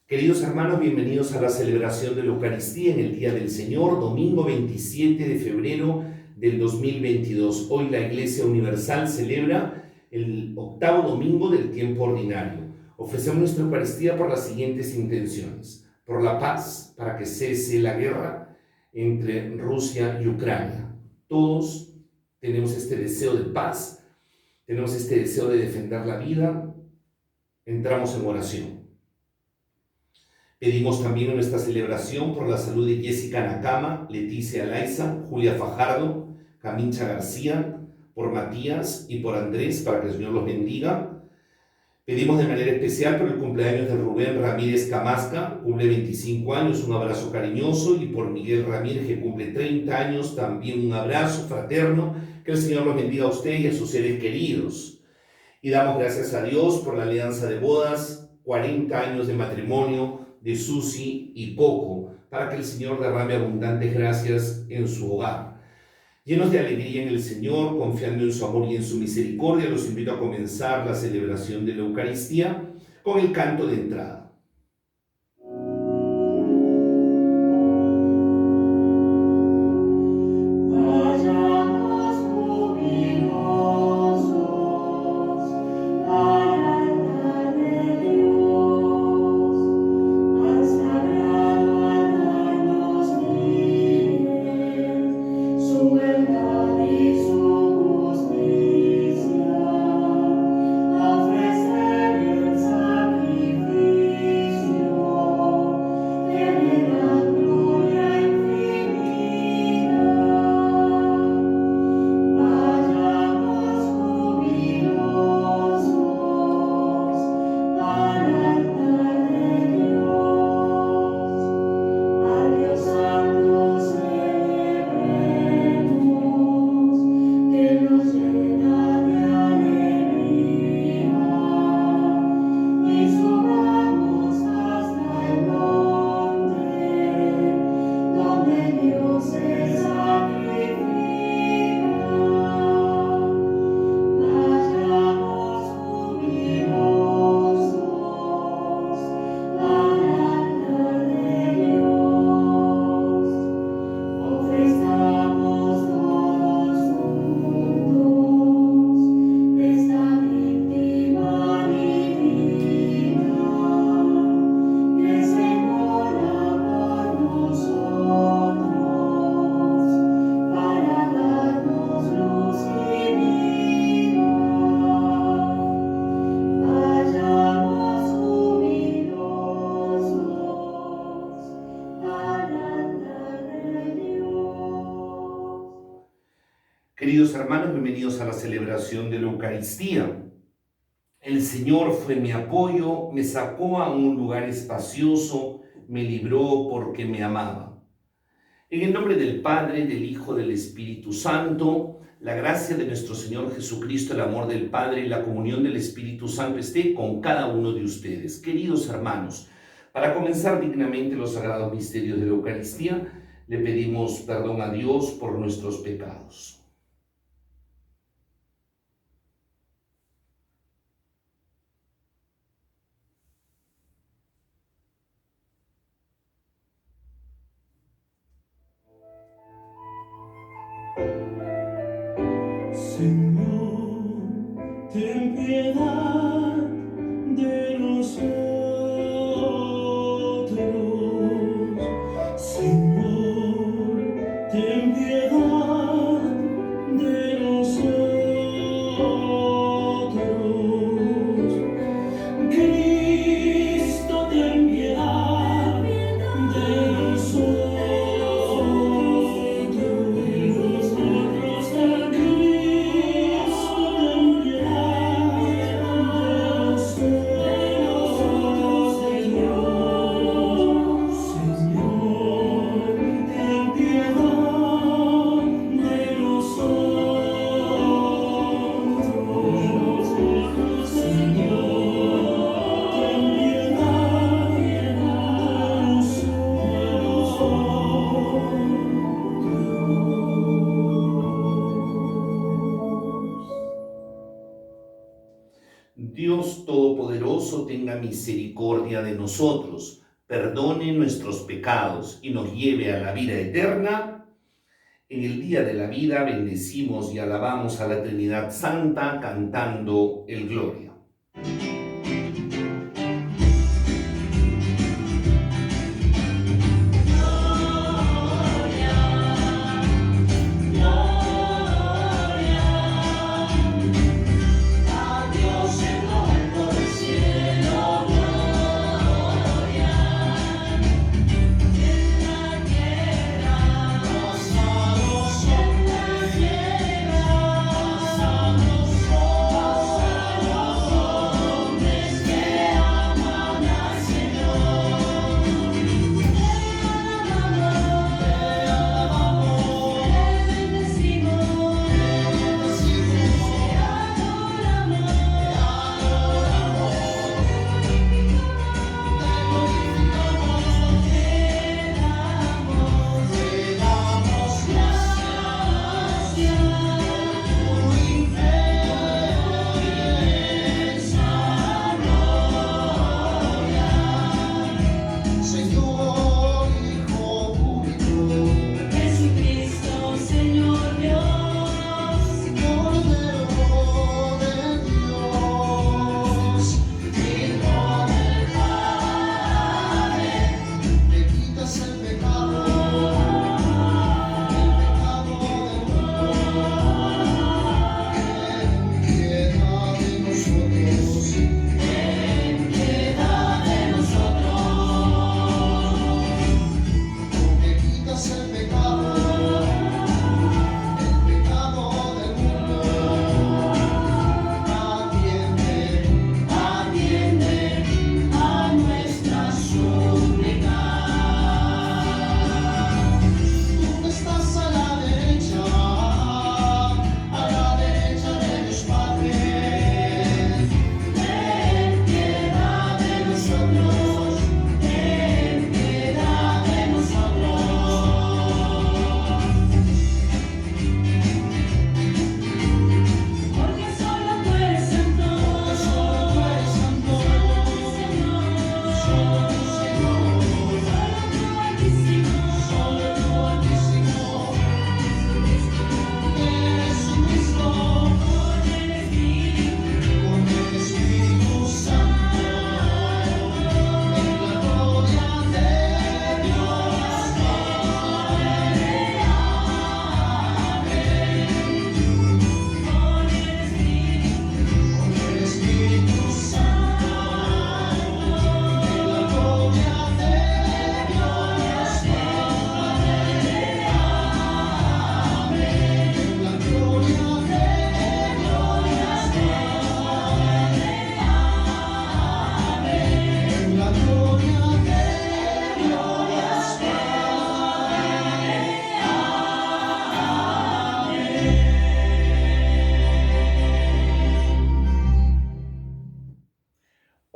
Queridos hermanos, bienvenidos a la celebración de la Eucaristía en el Día del Señor, domingo 27 de febrero del 2022. Hoy la Iglesia Universal celebra el octavo domingo del tiempo ordinario. Ofrecemos nuestra Eucaristía por las siguientes intenciones: por la paz, para que cese la guerra entre Rusia y Ucrania. Todos tenemos este deseo de paz, tenemos este deseo de defender la vida. Entramos en oración. Pedimos también en nuestra celebración por la salud de Jessica Nakama, Leticia Alaiza, Julia Fajardo, Camincha García, por Matías y por Andrés, para que el Señor los bendiga. Pedimos de manera especial por el cumpleaños de Rubén Ramírez Camasca, cumple 25 años, un abrazo cariñoso, y por Miguel Ramírez, que cumple 30 años, también un abrazo fraterno. Que el Señor los bendiga a usted y a sus seres queridos. Y damos gracias a Dios por la alianza de bodas, 40 años de matrimonio de Susi y Coco, para que el Señor derrame abundantes gracias en su hogar. Llenos de alegría en el Señor, confiando en su amor y en su misericordia, los invito a comenzar la celebración de la Eucaristía con el canto de entrada. Queridos hermanos, bienvenidos a la celebración de la Eucaristía. El Señor fue mi apoyo, me sacó a un lugar espacioso, me libró porque me amaba. En el nombre del Padre, del Hijo, del Espíritu Santo, la gracia de nuestro Señor Jesucristo, el amor del Padre y la comunión del Espíritu Santo esté con cada uno de ustedes. Queridos hermanos, para comenzar dignamente los sagrados misterios de la Eucaristía, le pedimos perdón a Dios por nuestros pecados. Señor, ten piedad de nosotros. Señor, ten piedad Todopoderoso tenga misericordia de nosotros, perdone nuestros pecados y nos lleve a la vida eterna. En el día de la vida bendecimos y alabamos a la Trinidad Santa cantando el Gloria.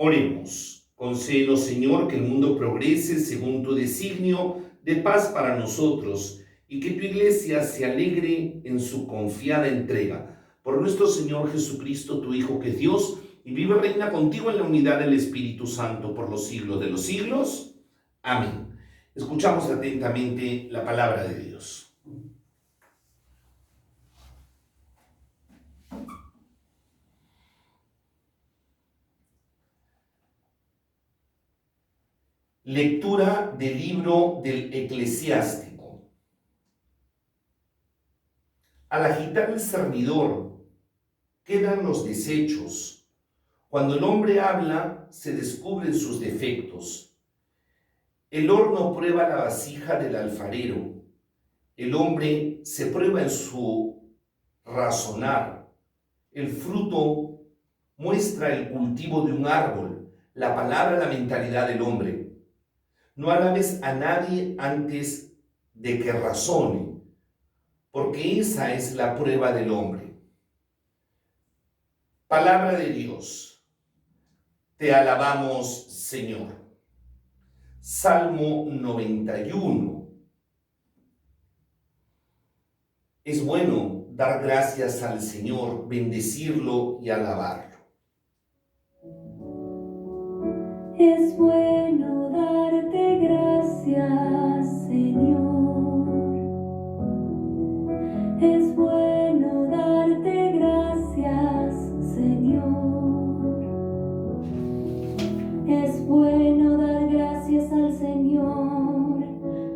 Oremos. Concédenos, Señor, que el mundo progrese según tu designio de paz para nosotros y que tu Iglesia se alegre en su confiada entrega. Por nuestro Señor Jesucristo, tu Hijo, que es Dios, y vive y reina contigo en la unidad del Espíritu Santo por los siglos de los siglos. Amén. Escuchamos atentamente la palabra de Dios. Lectura del libro del Eclesiástico. Al agitar el cernidor, quedan los desechos. Cuando el hombre habla, se descubren sus defectos. El horno prueba la vasija del alfarero. El hombre se prueba en su razonar. El fruto muestra el cultivo de un árbol, la palabra, la mentalidad del hombre. No alabes a nadie antes de que razone, porque esa es la prueba del hombre. Palabra de Dios. Te alabamos, Señor. Salmo 91. Es bueno dar gracias al Señor, bendecirlo y alabarlo. Es bueno darte gracias, Señor. Es bueno darte gracias, Señor. Es bueno dar gracias al Señor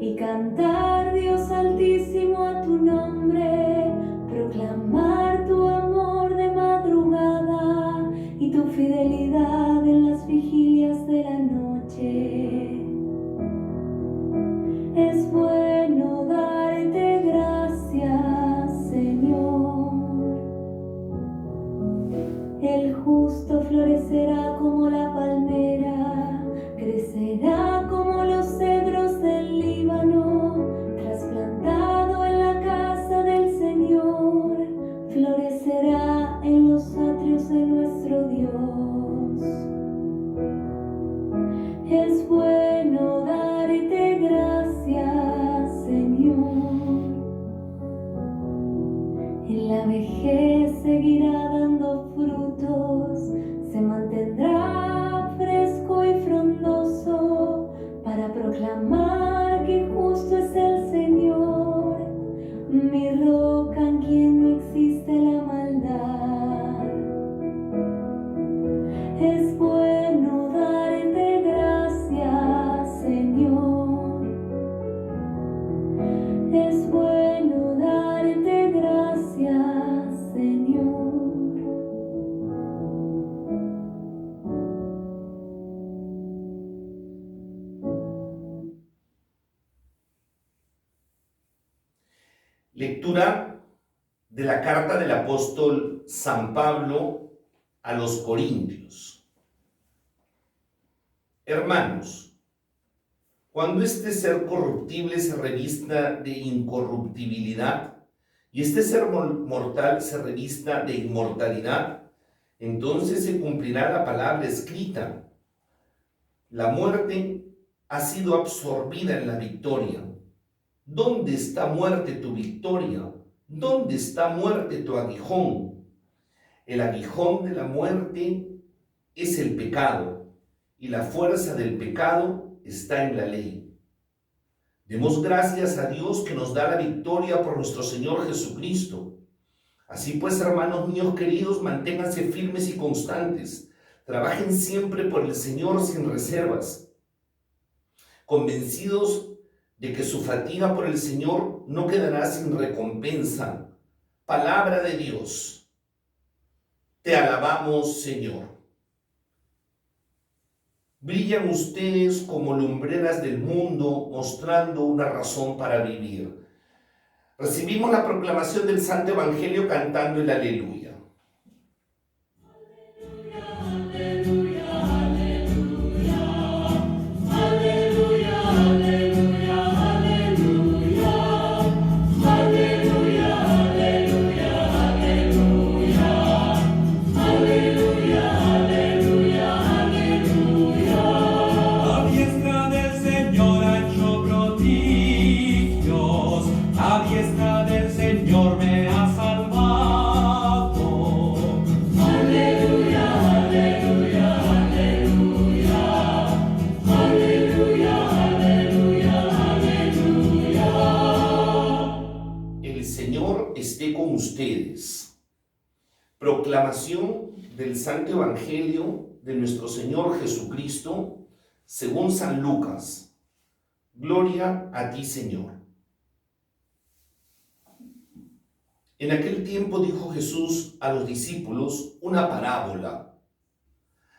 y cantar, Dios Altísimo, a tu nombre, proclamar tu amor de madrugada y tu fidelidad en las vigilias de la noche. Es bueno darte gracias, Señor. El justo florecerá como la palmera, crecerá como los cedros del Líbano, trasplantado en la casa del Señor, florecerá en los atrios de nuestro Dios. Es bueno darte gracias, Señor. En la vejez seguirá dando frutos, se mantendrá fresco y frondoso para proclamar que justo es el Señor, mi roca en quien no existe la maldad. Es bueno darte gracias, Señor. Es bueno darte gracias, Señor. Lectura de la carta del apóstol San Pablo a los Corintios. Hermanos, cuando este ser corruptible se revista de incorruptibilidad y este ser mortal se revista de inmortalidad, entonces se cumplirá la palabra escrita: la muerte ha sido absorbida en la victoria. ¿Dónde está, muerte, tu victoria? ¿Dónde está, muerte, tu aguijón? El aguijón de la muerte es el pecado, y la fuerza del pecado está en la ley. Demos gracias a Dios que nos da la victoria por nuestro Señor Jesucristo. Así pues, hermanos míos queridos, manténganse firmes y constantes. Trabajen siempre por el Señor sin reservas, convencidos de que su fatiga por el Señor no quedará sin recompensa. Palabra de Dios. Te alabamos, Señor. Brillan ustedes como lumbreras del mundo, mostrando una razón para vivir. Recibimos la proclamación del Santo Evangelio cantando el Aleluya. Ustedes. Proclamación del Santo Evangelio de nuestro Señor Jesucristo según San Lucas. Gloria a ti, Señor. En aquel tiempo dijo Jesús a los discípulos una parábola.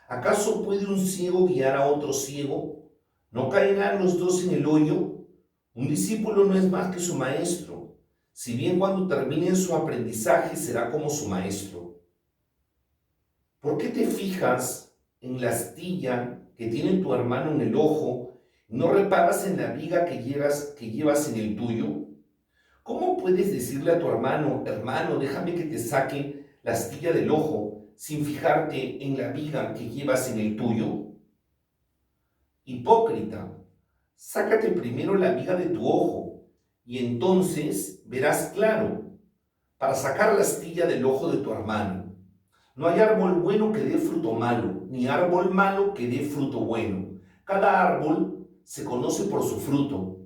¿Acaso puede un ciego guiar a otro ciego? ¿No caerán los dos en el hoyo? Un discípulo no es más que su maestro, si bien cuando termine su aprendizaje será como su maestro. ¿Por qué te fijas en la astilla que tiene tu hermano en el ojo y no reparas en la viga que llevas en el tuyo? ¿Cómo puedes decirle a tu hermano, hermano, déjame que te saque la astilla del ojo, sin fijarte en la viga que llevas en el tuyo? Hipócrita, sácate primero la viga de tu ojo, y entonces verás claro para sacar la astilla del ojo de tu hermano. No hay árbol bueno que dé fruto malo, ni árbol malo que dé fruto bueno. Cada árbol se conoce por su fruto,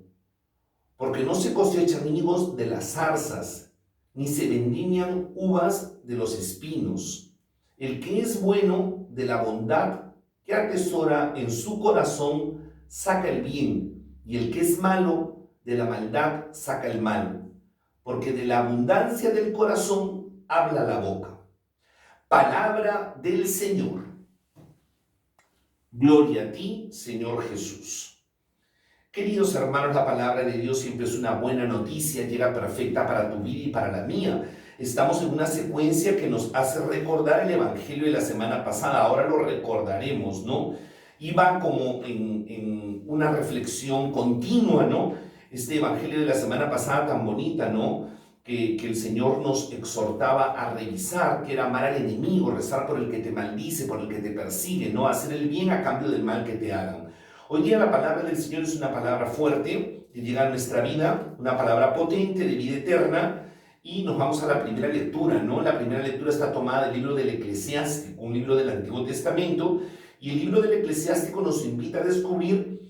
porque no se cosechan higos de las zarzas, ni se vendimian uvas de los espinos. El que es bueno de la bondad que atesora en su corazón, saca el bien, y el que es malo de la maldad, saca el mal. Porque de la abundancia del corazón habla la boca. Palabra del Señor. Gloria a ti, Señor Jesús. Queridos hermanos, la palabra de Dios siempre es una buena noticia, llega perfecta para tu vida y para la mía. Estamos en una secuencia que nos hace recordar el Evangelio de la semana pasada, ahora lo recordaremos, ¿no? Y va como en una reflexión continua, ¿no? Este Evangelio de la semana pasada tan bonita, ¿no? Que el Señor nos exhortaba a revisar, que era amar al enemigo, rezar por el que te maldice, por el que te persigue, ¿no? Hacer el bien a cambio del mal que te hagan. Hoy día la palabra del Señor es una palabra fuerte que llega a nuestra vida, una palabra potente de vida eterna, y nos vamos a la primera lectura, ¿no? La primera lectura está tomada del libro del Eclesiástico, un libro del Antiguo Testamento, y el libro del Eclesiástico nos invita a descubrir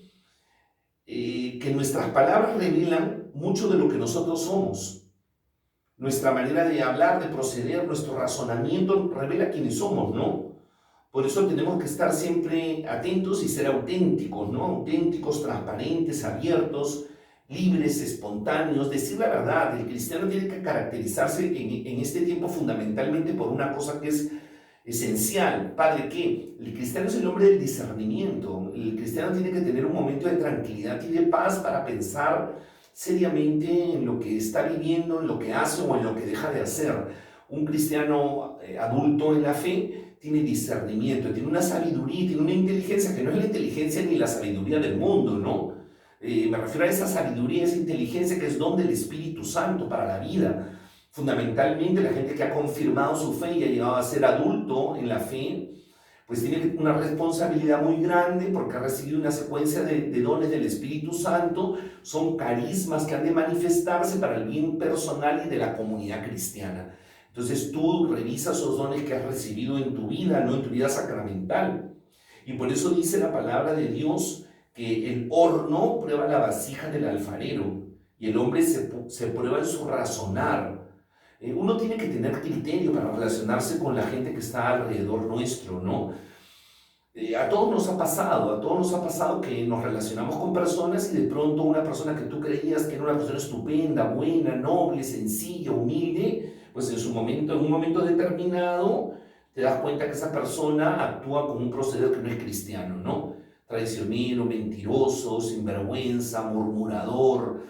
que nuestras palabras revelan mucho de lo que nosotros somos. Nuestra manera de hablar, de proceder, nuestro razonamiento revela quiénes somos, ¿no? Por eso tenemos que estar siempre atentos y ser auténticos, ¿no? Auténticos, transparentes, abiertos, libres, espontáneos, decir la verdad. El cristiano tiene que caracterizarse en este tiempo fundamentalmente por una cosa que es esencial. Padre, ¿qué? El cristiano es el hombre del discernimiento. El cristiano tiene que tener un momento de tranquilidad y de paz para pensar seriamente en lo que está viviendo, en lo que hace o en lo que deja de hacer. Un cristiano adulto en la fe tiene discernimiento, tiene una sabiduría, tiene una inteligencia que no es la inteligencia ni la sabiduría del mundo, ¿no? Me refiero a esa sabiduría, esa inteligencia que es don del Espíritu Santo para la vida. Fundamentalmente la gente que ha confirmado su fe y ha llegado a ser adulto en la fe, pues tiene una responsabilidad muy grande porque ha recibido una secuencia de dones del Espíritu Santo, son carismas que han de manifestarse para el bien personal y de la comunidad cristiana. Entonces tú revisas esos dones que has recibido en tu vida, no en tu vida sacramental. Y por eso dice la palabra de Dios que el horno prueba la vasija del alfarero y el hombre se prueba en su razonar. Uno tiene que tener criterio para relacionarse con la gente que está alrededor nuestro, ¿no? A todos nos ha pasado que nos relacionamos con personas y de pronto una persona que tú creías que era una persona estupenda, buena, noble, sencilla, humilde, pues en un momento determinado te das cuenta que esa persona actúa con un proceder que no es cristiano, ¿no? Traicionero, mentiroso, sinvergüenza, murmurador,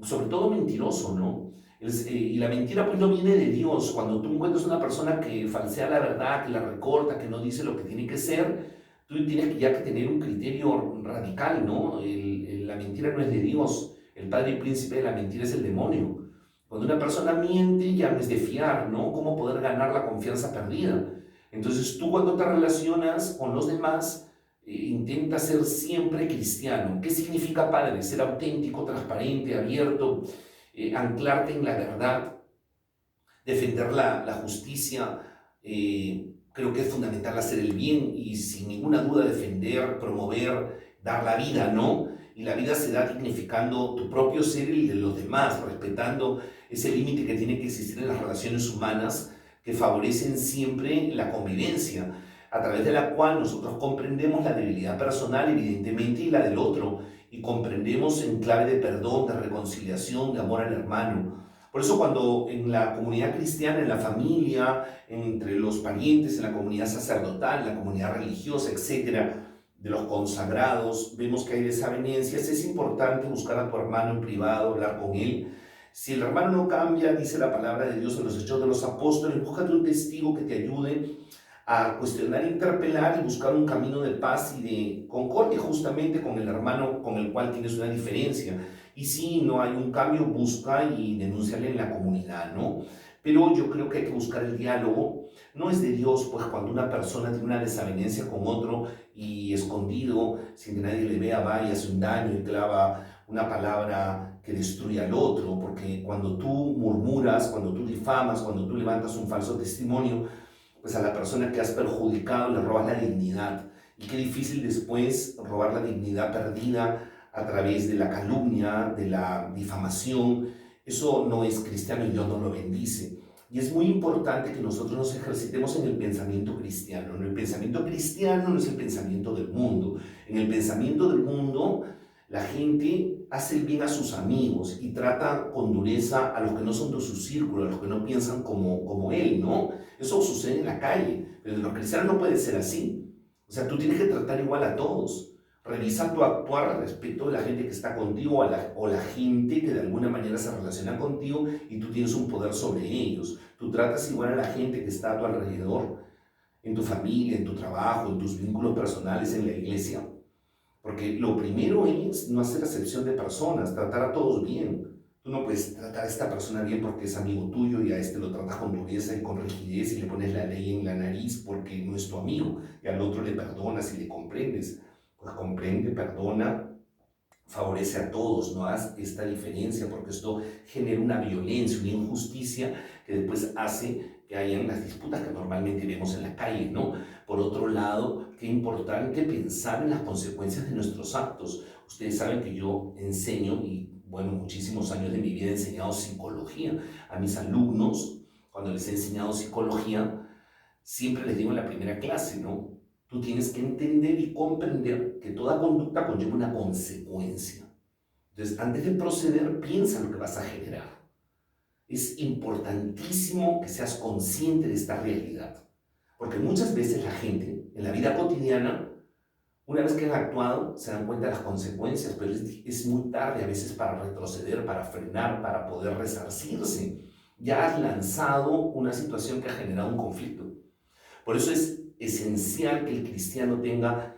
sobre todo mentiroso, ¿no? Y la mentira pues no viene de Dios. Cuando tú encuentras una persona que falsea la verdad, que la recorta, que no dice lo que tiene que ser, tú tienes ya que tener un criterio radical, ¿no? La mentira no es de Dios. El padre y príncipe de la mentira es el demonio. Cuando una persona miente ya no es de fiar, ¿no? ¿Cómo poder ganar la confianza perdida? Entonces tú cuando te relacionas con los demás, intenta ser siempre cristiano. ¿Qué significa, padre? Ser auténtico, transparente, abierto, anclarte en la verdad, defender la justicia. Creo que es fundamental hacer el bien y sin ninguna duda defender, promover, dar la vida, ¿no? Y la vida se da dignificando tu propio ser y el de los demás, respetando ese límite que tiene que existir en las relaciones humanas que favorecen siempre la convivencia, a través de la cual nosotros comprendemos la debilidad personal, evidentemente, y la del otro, y comprendemos en clave de perdón, de reconciliación, de amor al hermano. Por eso cuando en la comunidad cristiana, en la familia, entre los parientes, en la comunidad sacerdotal, en la comunidad religiosa, etcétera, de los consagrados, vemos que hay desavenencias, es importante buscar a tu hermano en privado, hablar con él. Si el hermano no cambia, dice la palabra de Dios en los Hechos de los Apóstoles, búscate un testigo que te ayude a cuestionar, interpelar y buscar un camino de paz y de concordia justamente con el hermano con el cual tienes una diferencia. Y si no hay un cambio, busca y denúnciale en la comunidad, ¿no? Pero yo creo que hay que buscar el diálogo. No es de Dios, pues cuando una persona tiene una desavenencia con otro y escondido, sin que nadie le vea, va y hace un daño y clava una palabra que destruye al otro, porque cuando tú murmuras, cuando tú difamas, cuando tú levantas un falso testimonio, pues a la persona que has perjudicado le robas la dignidad. Y qué difícil después robar la dignidad perdida a través de la calumnia, de la difamación. Eso no es cristiano y Dios no lo bendice. Y es muy importante que nosotros nos ejercitemos en el pensamiento cristiano. El pensamiento cristiano no es el pensamiento del mundo. En el pensamiento del mundo, la gente hace el bien a sus amigos y trata con dureza a los que no son de su círculo, a los que no piensan como él, ¿no? Eso sucede en la calle, pero en los cristianos no puede ser así. O sea, tú tienes que tratar igual a todos. Revisa tu actuar respecto de la gente que está contigo o la gente que de alguna manera se relaciona contigo y tú tienes un poder sobre ellos. Tú tratas igual a la gente que está a tu alrededor, en tu familia, en tu trabajo, en tus vínculos personales, en la iglesia. Porque lo primero es no hacer acepción de personas, tratar a todos bien. Tú no puedes tratar a esta persona bien porque es amigo tuyo y a este lo tratas con dureza y con rigidez y le pones la ley en la nariz porque no es tu amigo. Y al otro le perdonas y le comprendes. Pues comprende, perdona, favorece a todos, no hagas esta diferencia porque esto genera una violencia, una injusticia que después hace que hayan las disputas que normalmente vemos en la calle, ¿no? Por otro lado, qué importante pensar en las consecuencias de nuestros actos. Ustedes saben que yo enseño, y bueno, muchísimos años de mi vida he enseñado psicología a mis alumnos. Cuando les he enseñado psicología, siempre les digo en la primera clase, ¿no? Tú tienes que entender y comprender que toda conducta conlleva una consecuencia. Entonces, antes de proceder, piensa lo que vas a generar. Es importantísimo que seas consciente de esta realidad. Porque muchas veces la gente, en la vida cotidiana, una vez que han actuado, se dan cuenta de las consecuencias, pero es muy tarde a veces para retroceder, para frenar, para poder resarcirse. Ya has lanzado una situación que ha generado un conflicto. Por eso es esencial que el cristiano tenga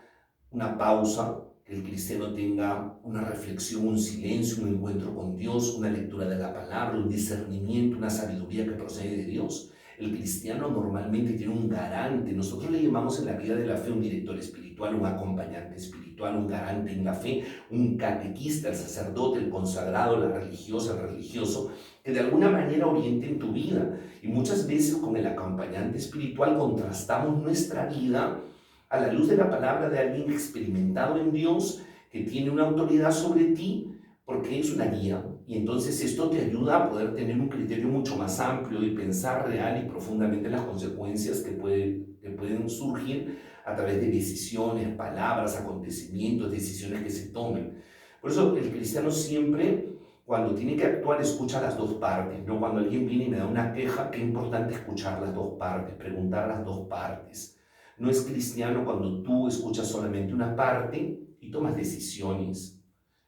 una pausa, que el cristiano tenga una reflexión, un silencio, un encuentro con Dios, una lectura de la palabra, un discernimiento, una sabiduría que procede de Dios. El cristiano normalmente tiene un garante. Nosotros le llamamos en la vida de la fe un director espiritual, un acompañante espiritual, un garante en la fe, un catequista, el sacerdote, el consagrado, la religiosa, el religioso, que de alguna manera orienten tu vida. Y muchas veces con el acompañante espiritual contrastamos nuestra vida a la luz de la palabra de alguien experimentado en Dios, que tiene una autoridad sobre ti, porque es una guía. Y entonces esto te ayuda a poder tener un criterio mucho más amplio y pensar real y profundamente en las consecuencias que pueden surgir a través de decisiones, palabras, acontecimientos, decisiones que se tomen. Por eso el cristiano siempre, cuando tiene que actuar, escucha las dos partes, ¿no? Cuando alguien viene y me da una queja, qué importante escuchar las dos partes, preguntar las dos partes. No es cristiano cuando tú escuchas solamente una parte y tomas decisiones.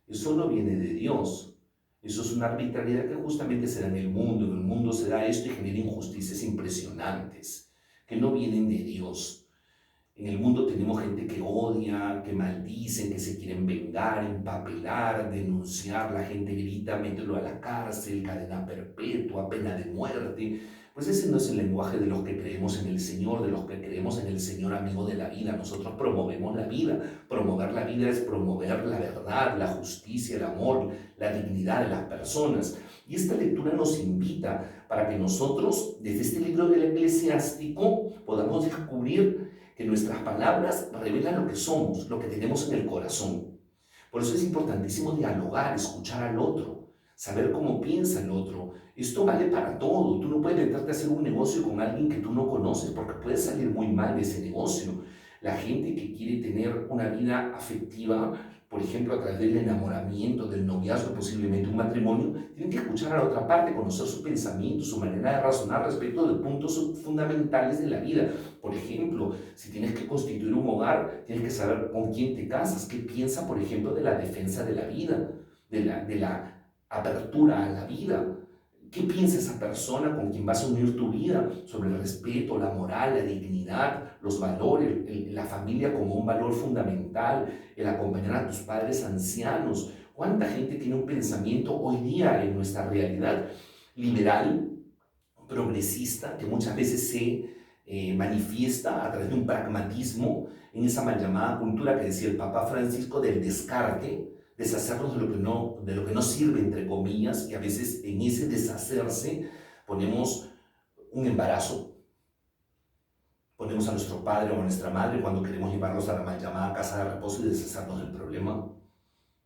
Eso no viene de Dios. Eso es una arbitrariedad que justamente se da en el mundo. En el mundo se da esto y genera injusticias impresionantes que no vienen de Dios. En el mundo tenemos gente que odia, que maldicen, que se quieren vengar, empapelar, denunciar. La gente grita, mételo a la cárcel, cadena perpetua, pena de muerte. Pues ese no es el lenguaje de los que creemos en el Señor, de los que creemos en el Señor amigo de la vida. Nosotros promovemos la vida. Promover la vida es promover la verdad, la justicia, el amor, la dignidad de las personas. Y esta lectura nos invita para que nosotros, desde este libro del Eclesiástico, podamos descubrir que nuestras palabras revelan lo que somos, lo que tenemos en el corazón. Por eso es importantísimo dialogar, escuchar al otro, saber cómo piensa el otro. Esto vale para todo. Tú no puedes meterte a hacer un negocio con alguien que tú no conoces porque puede salir muy mal de ese negocio. La gente que quiere tener una vida afectiva, por ejemplo, a través del enamoramiento, del noviazgo, posiblemente un matrimonio, tienen que escuchar a la otra parte, conocer sus pensamientos, su manera de razonar respecto de puntos fundamentales de la vida. Por ejemplo, si tienes que constituir un hogar, tienes que saber con quién te casas, qué piensa, por ejemplo, de la defensa de la vida, de la apertura a la vida. ¿Qué piensa esa persona con quien vas a unir tu vida sobre el respeto, la moral, la dignidad, los valores, la familia como un valor fundamental, el acompañar a tus padres ancianos? ¿Cuánta gente tiene un pensamiento hoy día en nuestra realidad liberal, progresista, que muchas veces se manifiesta a través de un pragmatismo en esa mal llamada cultura que decía el Papa Francisco del descarte, deshacernos de lo que no sirve, entre comillas, y a veces en ese deshacerse ponemos un embarazo, ponemos a nuestro padre o a nuestra madre cuando queremos llevarlos a la mal llamada casa de reposo y deshacernos del problema.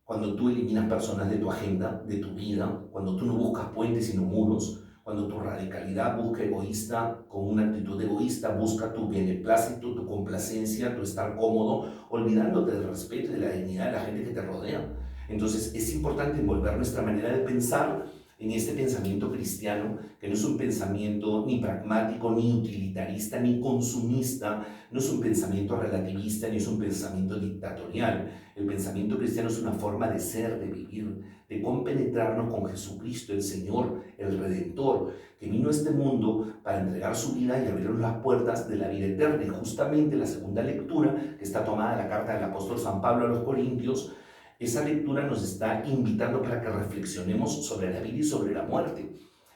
Cuando tú eliminas personas de tu agenda, de tu vida, cuando tú no buscas puentes sino muros, cuando tu radicalidad busca egoísta, con una actitud egoísta, busca tu beneplácito, tu complacencia, tu estar cómodo, olvidándote del respeto y de la dignidad de la gente que te rodea. Entonces es importante envolver nuestra manera de pensar en este pensamiento cristiano, que no es un pensamiento ni pragmático, ni utilitarista, ni consumista, no es un pensamiento relativista, ni es un pensamiento dictatorial. El pensamiento cristiano es una forma de ser, de vivir, de compenetrarnos con Jesucristo, el Señor, el Redentor, que vino a este mundo para entregar su vida y abrirnos las puertas de la vida eterna. Y justamente la segunda lectura, que está tomada de la carta del apóstol San Pablo a los Corintios, esa lectura nos está invitando para que reflexionemos sobre la vida y sobre la muerte.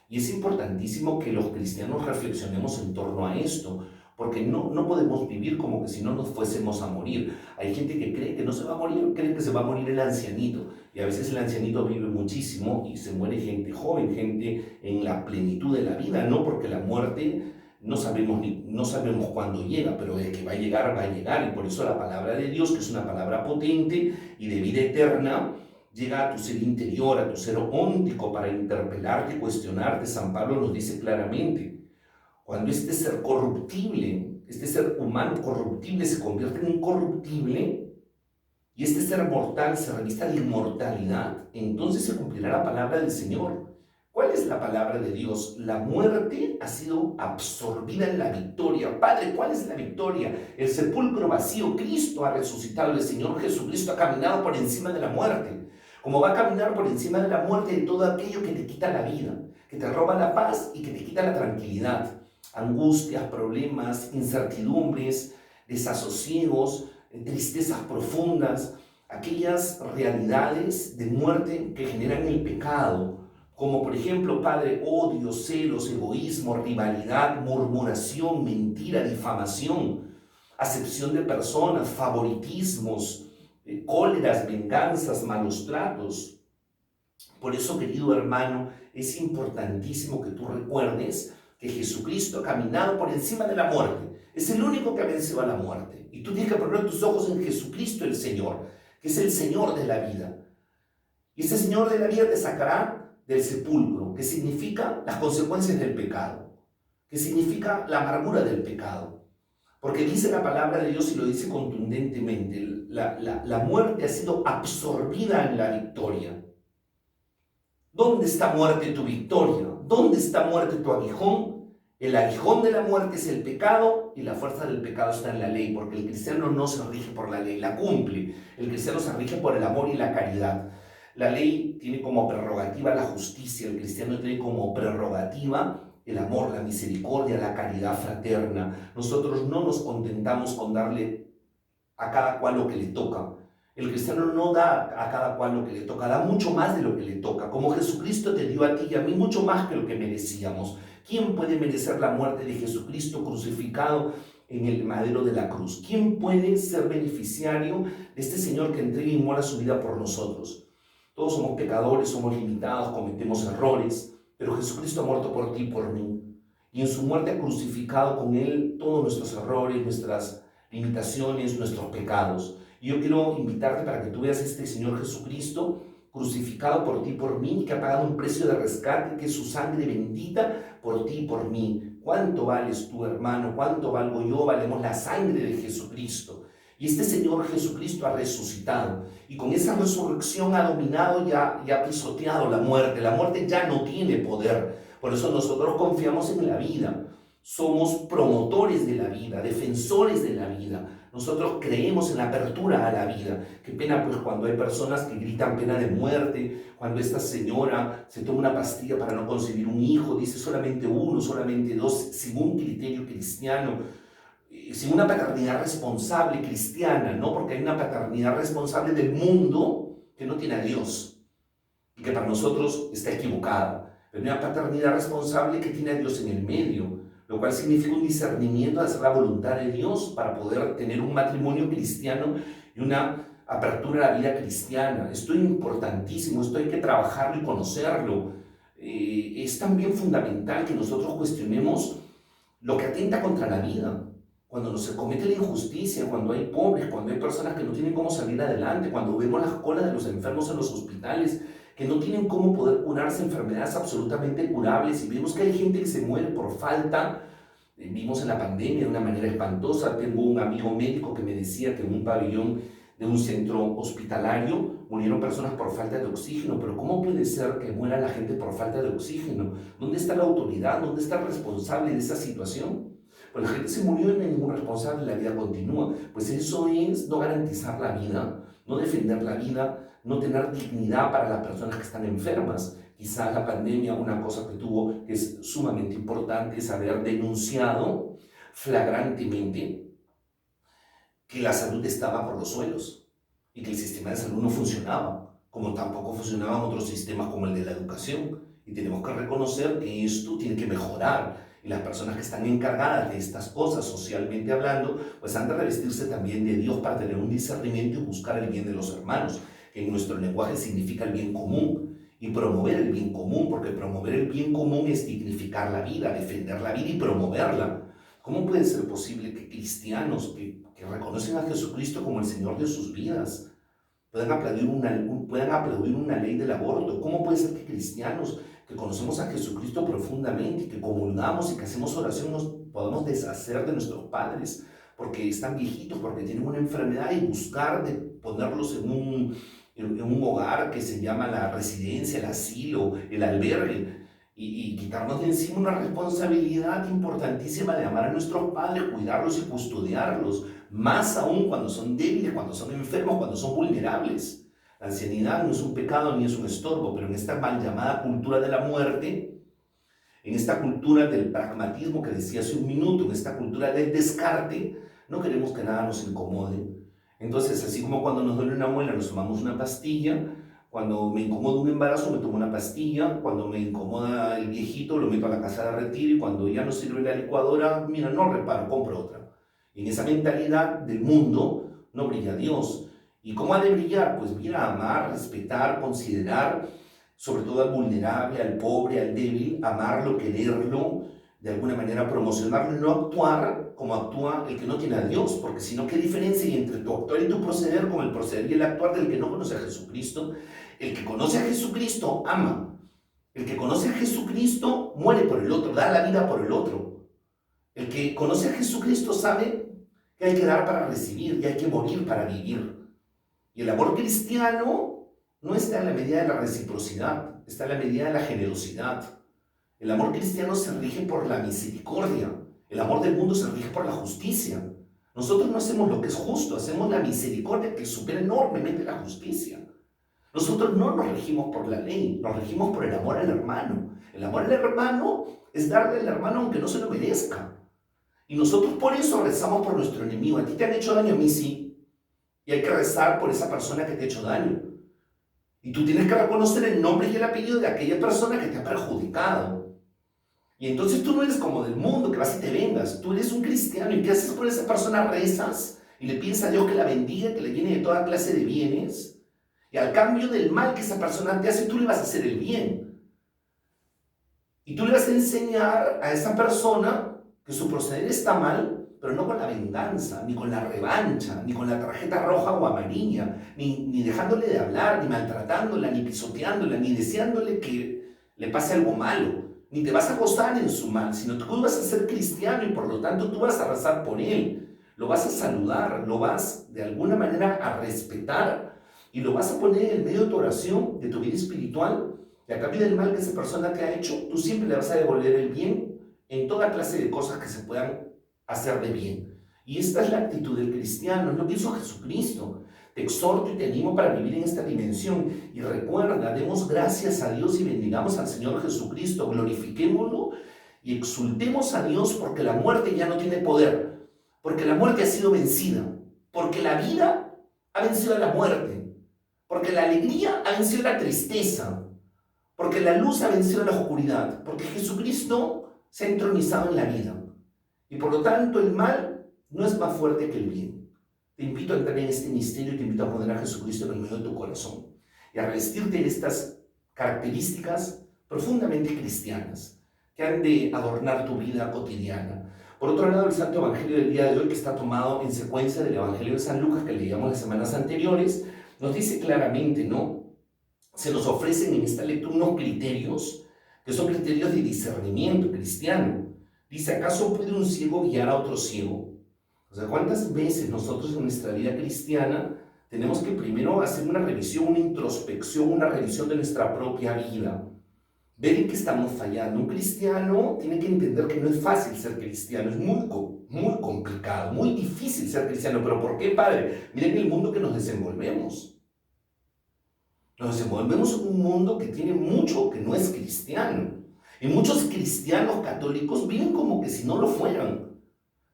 Y es importantísimo que los cristianos reflexionemos en torno a esto, porque no podemos vivir como que si no nos fuésemos a morir. Hay gente que cree que no se va a morir, cree que se va a morir el ancianito. Y a veces el ancianito vive muchísimo y se muere gente joven, gente en la plenitud de la vida, ¿no? Porque la muerte no sabemos cuándo llega, pero de que va a llegar, va a llegar. Y por eso la palabra de Dios, que es una palabra potente y de vida eterna, llega a tu ser interior, a tu ser óntico, para interpelarte, cuestionarte. San Pablo nos dice claramente, cuando este ser corruptible, este ser humano corruptible se convierte en incorruptible, y este ser mortal se revista de inmortalidad, entonces se cumplirá la palabra del Señor. ¿Cuál es la palabra de Dios? La muerte ha sido absorbida en la victoria. Padre, ¿cuál es la victoria? El sepulcro vacío. Cristo ha resucitado. El Señor Jesucristo ha caminado por encima de la muerte. Como va a caminar por encima de la muerte de todo aquello que te quita la vida, que te roba la paz y que te quita la tranquilidad. Angustias, problemas, incertidumbres, desasosiegos, tristezas profundas, aquellas realidades de muerte que generan el pecado, como por ejemplo, Padre, odio, celos, egoísmo, rivalidad, murmuración, mentira, difamación, acepción de personas, favoritismos, cóleras, venganzas, malos tratos. Por eso, querido hermano, es importantísimo que tú recuerdes que Jesucristo ha caminado por encima de la muerte. Es el único que ha vencido a la muerte. Y tú tienes que poner tus ojos en Jesucristo el Señor, que es el Señor de la vida. Y ese Señor de la vida te sacará del sepulcro, que significa las consecuencias del pecado, que significa la amargura del pecado. Porque dice la palabra de Dios y lo dice contundentemente, la muerte ha sido absorbida en la victoria. ¿Dónde está muerte tu victoria? ¿Dónde está muerte tu aguijón? El aguijón de la muerte es el pecado y la fuerza del pecado está en la ley, porque el cristiano no se rige por la ley, la cumple. El cristiano se rige por el amor y la caridad. La ley tiene como prerrogativa la justicia, el cristiano tiene como prerrogativa el amor, la misericordia, la caridad fraterna. Nosotros no nos contentamos con darle a cada cual lo que le toca. El cristiano no da a cada cual lo que le toca, da mucho más de lo que le toca. Como Jesucristo te dio a ti y a mí mucho más que lo que merecíamos. ¿Quién puede merecer la muerte de Jesucristo crucificado en el madero de la cruz? ¿Quién puede ser beneficiario de este Señor que entrega y inmola su vida por nosotros? Todos somos pecadores, somos limitados, cometemos errores, pero Jesucristo ha muerto por ti y por mí. Y en su muerte ha crucificado con Él todos nuestros errores, nuestras limitaciones, nuestros pecados. Y yo quiero invitarte para que tú veas a este Señor Jesucristo crucificado por ti y por mí, que ha pagado un precio de rescate, que es su sangre bendita por ti y por mí. ¿Cuánto vales tú, hermano? ¿Cuánto valgo yo? Valemos la sangre de Jesucristo. Y este Señor Jesucristo ha resucitado. Y con esa resurrección ha dominado y ha pisoteado la muerte. La muerte ya no tiene poder. Por eso nosotros confiamos en la vida. Somos promotores de la vida, defensores de la vida. Nosotros creemos en la apertura a la vida. Qué pena pues cuando hay personas que gritan pena de muerte, cuando esta señora se toma una pastilla para no concebir un hijo, dice solamente uno, solamente dos, sin un criterio cristiano, sin una paternidad responsable cristiana, ¿no? Porque hay una paternidad responsable del mundo que no tiene a Dios y que para nosotros está equivocada. Pero hay una paternidad responsable que tiene a Dios en el medio, lo cual significa un discernimiento de hacer la voluntad de Dios para poder tener un matrimonio cristiano y una apertura a la vida cristiana. Esto es importantísimo, esto hay que trabajarlo y conocerlo. Es también fundamental que nosotros cuestionemos lo que atenta contra la vida. cuando se comete la injusticia, cuando hay pobres, cuando hay personas que no tienen cómo salir adelante, cuando vemos las colas de los enfermos en los hospitales, que no tienen cómo poder curarse enfermedades absolutamente curables, y vemos que hay gente que se muere por falta. Vimos en la pandemia de una manera espantosa. Tengo un amigo médico que me decía que en un pabellón de un centro hospitalario murieron personas por falta de oxígeno. Pero ¿cómo puede ser que muera la gente por falta de oxígeno? ¿Dónde está la autoridad? ¿Dónde está el responsable de esa situación? Pues la gente se murió y no hay ningún responsable, la vida continúa. Pues eso es no garantizar la vida, no defender la vida, no tener dignidad para las personas que están enfermas. Quizás la pandemia, una cosa que tuvo que es sumamente importante, es haber denunciado flagrantemente que la salud estaba por los suelos y que el sistema de salud no funcionaba, como tampoco funcionaban otros sistemas como el de la educación. Y tenemos que reconocer que esto tiene que mejorar. Y las personas que están encargadas de estas cosas, socialmente hablando, pues han de revestirse también de Dios para tener un discernimiento y buscar el bien de los hermanos, que en nuestro lenguaje significa el bien común. Y promover el bien común, porque promover el bien común es dignificar la vida, defender la vida y promoverla. ¿Cómo puede ser posible que cristianos que reconocen a Jesucristo como el Señor de sus vidas puedan aplaudir una ley del aborto? ¿Cómo puede ser que cristianos que conocemos a Jesucristo profundamente y que comulgamos y que hacemos oración nos podamos deshacer de nuestros padres porque están viejitos, porque tienen una enfermedad, y buscar de ponerlos en un hogar que se llama la residencia, el asilo, el albergue, y quitarnos de encima una responsabilidad importantísima de amar a nuestros padres, cuidarlos y custodiarlos, más aún cuando son débiles, cuando son enfermos, cuando son vulnerables. La ancianidad no es un pecado ni es un estorbo, pero en esta mal llamada cultura de la muerte, en esta cultura del pragmatismo que decía hace un minuto, en esta cultura del descarte, no queremos que nada nos incomode. Entonces, así como cuando nos duele una muela nos tomamos una pastilla, cuando me incomoda un embarazo me tomo una pastilla, cuando me incomoda el viejito lo meto a la casa de retiro, y cuando ya no sirve la licuadora, mira, no reparo, compro otra. Y en esa mentalidad del mundo no brilla Dios. ¿Y cómo ha de brillar? Pues mira, amar, respetar, considerar, sobre todo al vulnerable, al pobre, al débil, amarlo, quererlo, de alguna manera promocionarlo, y no actuar como actúa el que no tiene a Dios, porque si no, ¿qué diferencia hay entre tu actuar y tu proceder con el proceder y el actuar del que no conoce a Jesucristo? El que conoce a Jesucristo ama. El que conoce a Jesucristo muere por el otro, da la vida por el otro. El que conoce a Jesucristo sabe que hay que dar para recibir y hay que morir para vivir. Y el amor cristiano no está en la medida de la reciprocidad, está en la medida de la generosidad. El amor cristiano se rige por la misericordia. El amor del mundo se rige por la justicia. Nosotros no hacemos lo que es justo, hacemos la misericordia que supera enormemente la justicia. Nosotros no nos regimos por la ley, nos regimos por el amor al hermano. El amor al hermano es darle al hermano aunque no se lo merezca. Y nosotros por eso rezamos por nuestro enemigo. A ti te han hecho daño, a mí sí. Y hay que rezar por esa persona que te ha hecho daño. Y tú tienes que reconocer el nombre y el apellido de aquella persona que te ha perjudicado. Y entonces tú no eres como del mundo, que vas y te vengas. Tú eres un cristiano. ¿Y qué haces por esa persona? Rezas y le pides a Dios que la bendiga, que le llene de toda clase de bienes. Y al cambio del mal que esa persona te hace, tú le vas a hacer el bien. Y tú le vas a enseñar a esa persona que su proceder está mal, pero no con la venganza, ni con la revancha, ni con la tarjeta roja o amarilla, ni dejándole de hablar, ni maltratándola, ni pisoteándola, ni deseándole que le pase algo malo. Ni te vas a gozar en su mal, sino tú vas a ser cristiano y por lo tanto tú vas a rezar por él. Lo vas a saludar, lo vas de alguna manera a respetar y lo vas a poner en medio de tu oración, de tu vida espiritual. Y a cambio del mal que esa persona te ha hecho, tú siempre le vas a devolver el bien en toda clase de cosas que se puedan hacer de bien. Y esta es la actitud del cristiano, es lo que hizo Jesucristo. Te exhorto y te animo para vivir en esta dimensión. Y recuerda, demos gracias a Dios y bendigamos al Señor Jesucristo, glorifiquémoslo y exultemos a Dios porque la muerte ya no tiene poder, porque la muerte ha sido vencida, porque la vida ha vencido a la muerte, porque la alegría ha vencido a la tristeza, porque la luz ha vencido a la oscuridad, porque Jesucristo se ha entronizado en la vida. Y por lo tanto el mal no es más fuerte que el bien. Te invito a entrar en este misterio y te invito a poner a Jesucristo en el medio de tu corazón y a revestirte de estas características profundamente cristianas que han de adornar tu vida cotidiana. Por otro lado, el Santo Evangelio del día de hoy, que está tomado en secuencia del Evangelio de San Lucas, que leíamos las semanas anteriores, nos dice claramente, ¿no? Se nos ofrecen en esta lectura unos criterios, que son criterios de discernimiento cristiano. Dice, ¿acaso puede un ciego guiar a otro ciego? O sea, ¿cuántas veces nosotros en nuestra vida cristiana tenemos que primero hacer una revisión, una introspección, una revisión de nuestra propia vida? Ver en qué estamos fallando. Un cristiano tiene que entender que no es fácil ser cristiano, es muy complicado, muy difícil ser cristiano. ¿Pero por qué, Padre? Miren el mundo que nos desenvolvemos. Nos desenvolvemos en un mundo que tiene mucho que no es cristiano. Y muchos cristianos católicos viven como que si no lo fueran.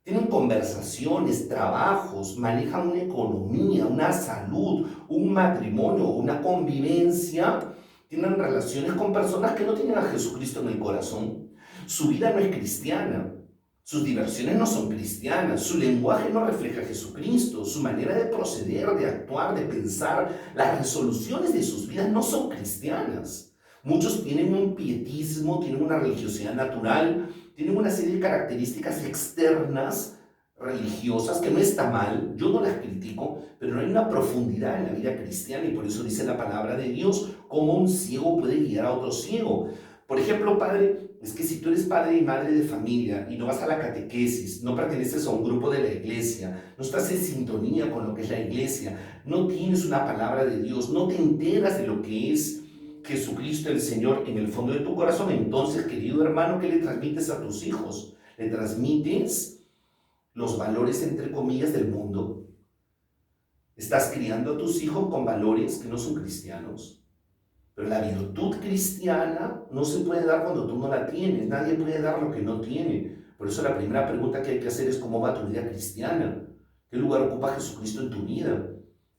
Tienen conversaciones, trabajos, manejan una economía, una salud, un matrimonio, una convivencia. Tienen relaciones con personas que no tienen a Jesucristo en el corazón. Su vida no es cristiana. Sus diversiones no son cristianas, su lenguaje no refleja a Jesucristo, su manera de proceder, de actuar, de pensar, las resoluciones de sus vidas no son cristianas. Muchos tienen un pietismo, tienen una religiosidad natural, tienen una serie de características externas religiosas que no está mal, yo no las critico, pero no hay una profundidad en la vida cristiana y por eso dice la palabra de Dios, cómo un ciego puede guiar a otro ciego. Por ejemplo, padre, es que si tú eres padre y madre de familia y no vas a la catequesis, no perteneces a un grupo de la iglesia, no estás en sintonía con lo que es la iglesia, no tienes una palabra de Dios, no te enteras de lo que es Jesucristo el Señor en el fondo de tu corazón, entonces, querido hermano, ¿qué le transmites a tus hijos? ¿Le transmites los valores, entre comillas, del mundo? ¿Estás criando a tus hijos con valores que no son cristianos? Pero la virtud cristiana no se puede dar cuando tú no la tienes. Nadie puede dar lo que no tiene. Por eso la primera pregunta que hay que hacer es ¿cómo va tu vida cristiana? ¿Qué lugar ocupa Jesucristo en tu vida?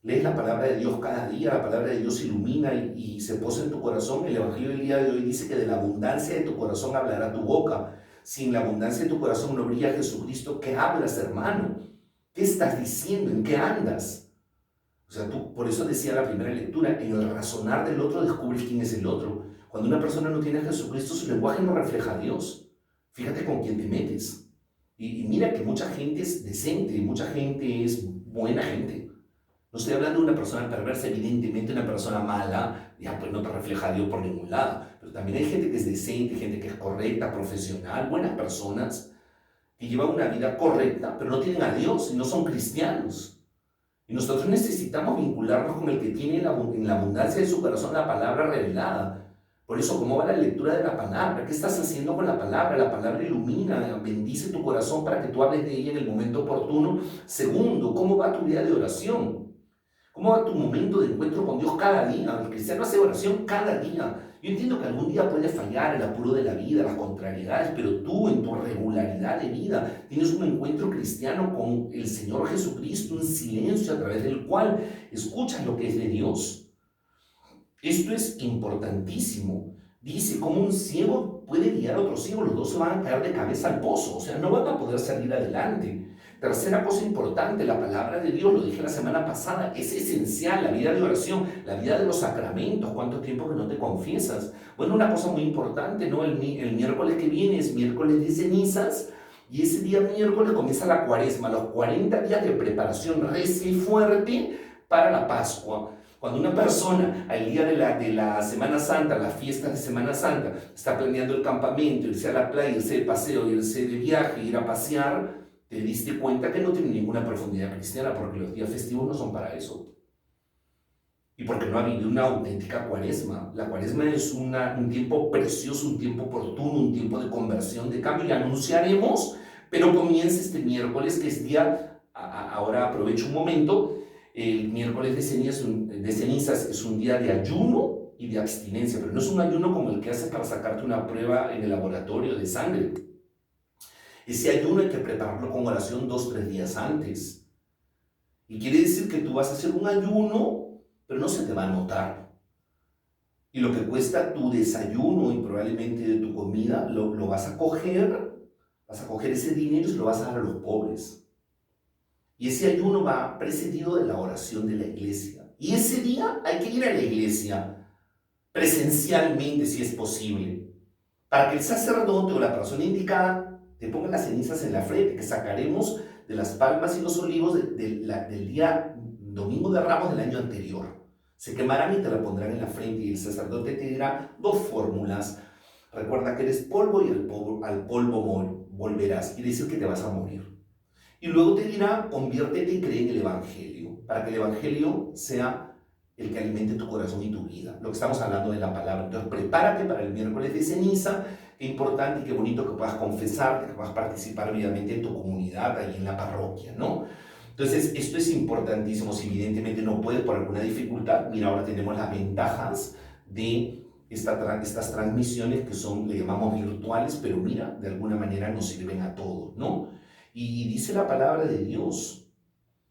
Lees la palabra de Dios cada día, la palabra de Dios ilumina y se posa en tu corazón. El Evangelio del día de hoy dice que de la abundancia de tu corazón hablará tu boca. Si en la abundancia de tu corazón no brilla Jesucristo, ¿qué hablas, hermano? ¿Qué estás diciendo? ¿En qué andas? O sea, tú, por eso decía la primera lectura, en el razonar del otro descubres quién es el otro. Cuando una persona no tiene a Jesucristo, su lenguaje no refleja a Dios. Fíjate con quién te metes. Y mira que mucha gente es decente, mucha gente es buena gente. No estoy hablando de una persona perversa, evidentemente una persona mala, ya pues no te refleja a Dios por ningún lado. Pero también hay gente que es decente, gente que es correcta, profesional, buenas personas, que llevan una vida correcta, pero no tienen a Dios y no son cristianos. Y nosotros necesitamos vincularnos con el que tiene en la abundancia de su corazón la palabra revelada. Por eso, ¿cómo va la lectura de la palabra? ¿Qué estás haciendo con la palabra? La palabra ilumina, bendice tu corazón para que tú hables de ella en el momento oportuno. Segundo, ¿cómo va tu vida de oración? ¿Cómo va tu momento de encuentro con Dios cada día? El cristiano hace oración cada día. Yo entiendo que algún día puede fallar el apuro de la vida, las contrariedades, pero tú en tu regularidad de vida tienes un encuentro cristiano con el Señor Jesucristo, un silencio a través del cual escuchas lo que es de Dios. Esto es importantísimo. Dice, como un ciego puede guiar a otro ciego, los dos se van a caer de cabeza al pozo, o sea, no van a poder salir adelante. Tercera cosa importante, la palabra de Dios, lo dije la semana pasada, es esencial, la vida de oración, la vida de los sacramentos. ¿Cuánto tiempo que no te confiesas? Bueno, una cosa muy importante, ¿no? El miércoles que viene es miércoles de cenizas y ese día miércoles comienza la cuaresma, los 40 días de preparación recia y fuerte para la Pascua. Cuando una persona al día de la Semana Santa, las fiestas de Semana Santa, está planeando el campamento, irse a la playa, irse de paseo, irse de viaje, ir a pasear, te diste cuenta que no tiene ninguna profundidad cristiana porque los días festivos no son para eso. Y porque no ha habido una auténtica cuaresma. La cuaresma es un tiempo precioso, un tiempo oportuno, un tiempo de conversión, de cambio. Y anunciaremos, pero comienza este miércoles, que es día, ahora aprovecho un momento, el miércoles de cenizas es un día de ayuno y de abstinencia, pero no es un ayuno como el que haces para sacarte una prueba en el laboratorio de sangre. Ese ayuno hay que prepararlo con oración 2-3 días antes. Y quiere decir que tú vas a hacer un ayuno, pero no se te va a notar. Y lo que cuesta tu desayuno y probablemente de tu comida, lo vas a coger ese dinero y se lo vas a dar a los pobres. Y ese ayuno va precedido de la oración de la iglesia. Y ese día hay que ir a la iglesia presencialmente si es posible, para que el sacerdote o la persona indicada te pongan las cenizas en la frente, que sacaremos de las palmas y los olivos del día domingo de Ramos del año anterior. Se quemarán y te la pondrán en la frente, y el sacerdote te dirá 2 fórmulas. Recuerda que eres polvo y al polvo volverás. Quiere decir que te vas a morir. Y luego te dirá, conviértete y cree en el Evangelio, para que el Evangelio sea el que alimente tu corazón y tu vida. Lo que estamos hablando de la palabra. Entonces, prepárate para el miércoles de ceniza. Qué importante y qué bonito que puedas confesarte, que puedas participar obviamente en tu comunidad, ahí en la parroquia, ¿no? Entonces, esto es importantísimo. Si evidentemente no puedes por alguna dificultad, mira, ahora tenemos las ventajas de estas transmisiones que son, le llamamos virtuales, pero mira, de alguna manera nos sirven a todos, ¿no? Y dice la palabra de Dios,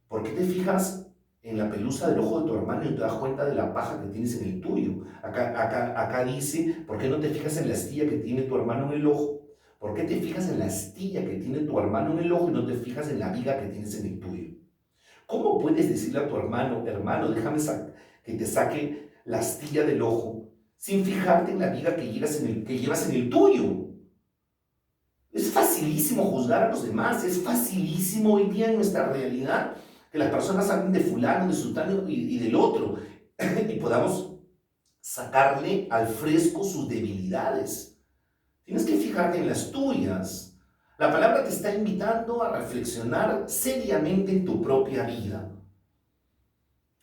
¿por qué te fijas en la pelusa del ojo de tu hermano y no te das cuenta de la paja que tienes en el tuyo? Acá dice, ¿por qué no te fijas en la astilla que tiene tu hermano en el ojo? ¿Por qué te fijas en la astilla que tiene tu hermano en el ojo y no te fijas en la viga que tienes en el tuyo? ¿Cómo puedes decirle a tu hermano, déjame que te saque la astilla del ojo sin fijarte en la viga que llevas en el tuyo? Es facilísimo juzgar a los demás, es facilísimo hoy día en nuestra realidad que las personas hablen de fulano, de sutano y del otro, y podamos sacarle al fresco sus debilidades. Tienes que fijarte en las tuyas. La palabra te está invitando a reflexionar seriamente en tu propia vida.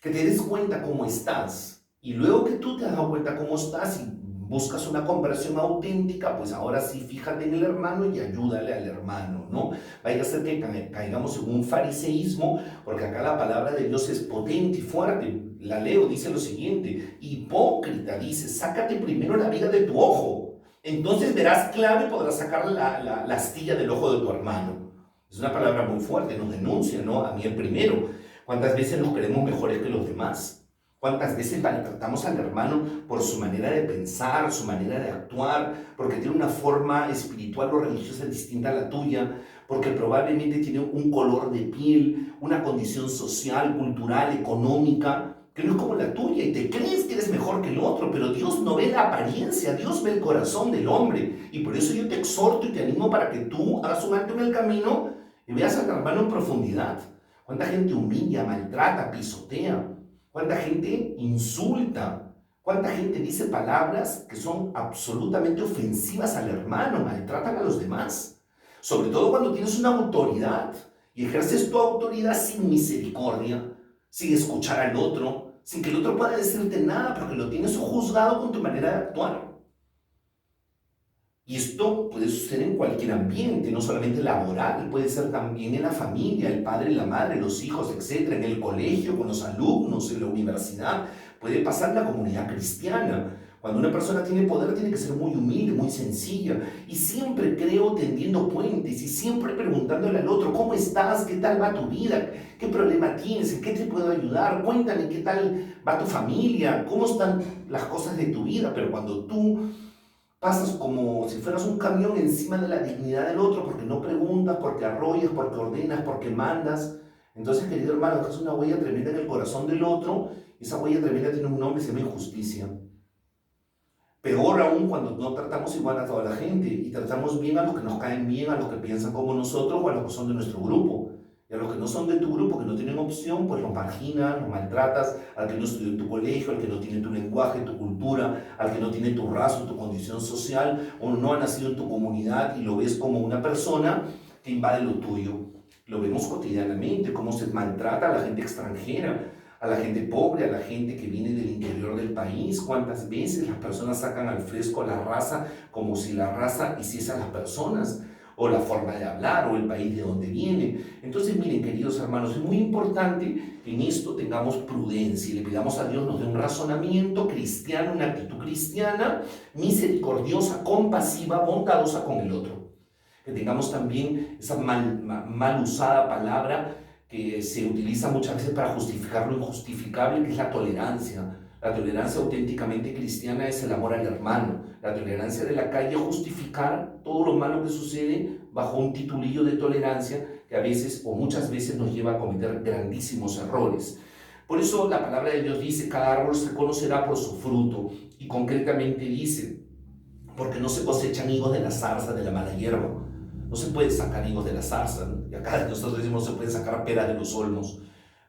Que te des cuenta cómo estás. Y luego que tú te has dado cuenta cómo estás y buscas una conversión auténtica, pues ahora sí fíjate en el hermano y ayúdale al hermano, ¿no? Vaya a ser que caigamos en un fariseísmo, porque acá la palabra de Dios es potente y fuerte. La leo, dice lo siguiente: hipócrita, dice, sácate primero la viga de tu ojo, entonces verás claro y podrás sacar la astilla del ojo de tu hermano. Es una palabra muy fuerte, nos denuncia, ¿no? A mí el primero. ¿Cuántas veces nos creemos mejores que los demás? ¿Cuántas veces maltratamos al hermano por su manera de pensar, su manera de actuar, porque tiene una forma espiritual o religiosa distinta a la tuya, porque probablemente tiene un color de piel, una condición social, cultural, económica, que no es como la tuya, y te crees que eres mejor que el otro? Pero Dios no ve la apariencia, Dios ve el corazón del hombre, y por eso yo te exhorto y te animo para que tú hagas un alto en el camino y veas al hermano en profundidad. ¿Cuánta gente humilla, maltrata, pisotea? ¿Cuánta gente insulta? ¿Cuánta gente dice palabras que son absolutamente ofensivas al hermano, maltratan a los demás? Sobre todo cuando tienes una autoridad y ejerces tu autoridad sin misericordia, sin escuchar al otro, sin que el otro pueda decirte nada, porque lo tienes juzgado con tu manera de actuar. Y esto puede suceder en cualquier ambiente, no solamente laboral, puede ser también en la familia, el padre y la madre, los hijos, etc., en el colegio, con los alumnos, en la universidad, puede pasar en la comunidad cristiana. Cuando una persona tiene poder, tiene que ser muy humilde, muy sencilla, y siempre, creo, tendiendo puentes, y siempre preguntándole al otro: ¿cómo estás? ¿Qué tal va tu vida? ¿Qué problema tienes? ¿En qué te puedo ayudar? Cuéntame, ¿qué tal va tu familia? ¿Cómo están las cosas de tu vida? Pero cuando tú pasas como si fueras un camión encima de la dignidad del otro, porque no preguntas, porque arrollas, porque ordenas, porque mandas, entonces, querido hermano, dejas una huella tremenda en el corazón del otro, y esa huella tremenda tiene un nombre, se llama injusticia. Peor aún cuando no tratamos igual a toda la gente, y tratamos bien a los que nos caen bien, a los que piensan como nosotros, o a los que son de nuestro grupo. Y a los que no son de tu grupo, que no tienen opción, pues los marginas, los maltratas, al que no estudió en tu colegio, al que no tiene tu lenguaje, tu cultura, al que no tiene tu raza, tu condición social, o no ha nacido en tu comunidad, y lo ves como una persona que invade lo tuyo. Lo vemos cotidianamente, cómo se maltrata a la gente extranjera, a la gente pobre, a la gente que viene del interior del país. Cuántas veces las personas sacan al fresco a la raza como si la raza hiciese a las personas, o la forma de hablar, o el país de donde viene. Entonces, miren, queridos hermanos, es muy importante que en esto tengamos prudencia y le pidamos a Dios nos dé un razonamiento cristiano, una actitud cristiana, misericordiosa, compasiva, bondadosa con el otro. Que tengamos también esa mal usada palabra que se utiliza muchas veces para justificar lo injustificable, que es la tolerancia. La tolerancia auténticamente cristiana es el amor al hermano. La tolerancia de la calle es justificar todo lo malo que sucede bajo un titulillo de tolerancia que a veces o muchas veces nos lleva a cometer grandísimos errores. Por eso la palabra de Dios dice: cada árbol se conocerá por su fruto. Y concretamente dice: porque no se cosechan higos de la zarza, de la mala hierba. No se puede sacar higos de la zarza, ¿no? Y acá nosotros decimos no se puede sacar peras de los olmos.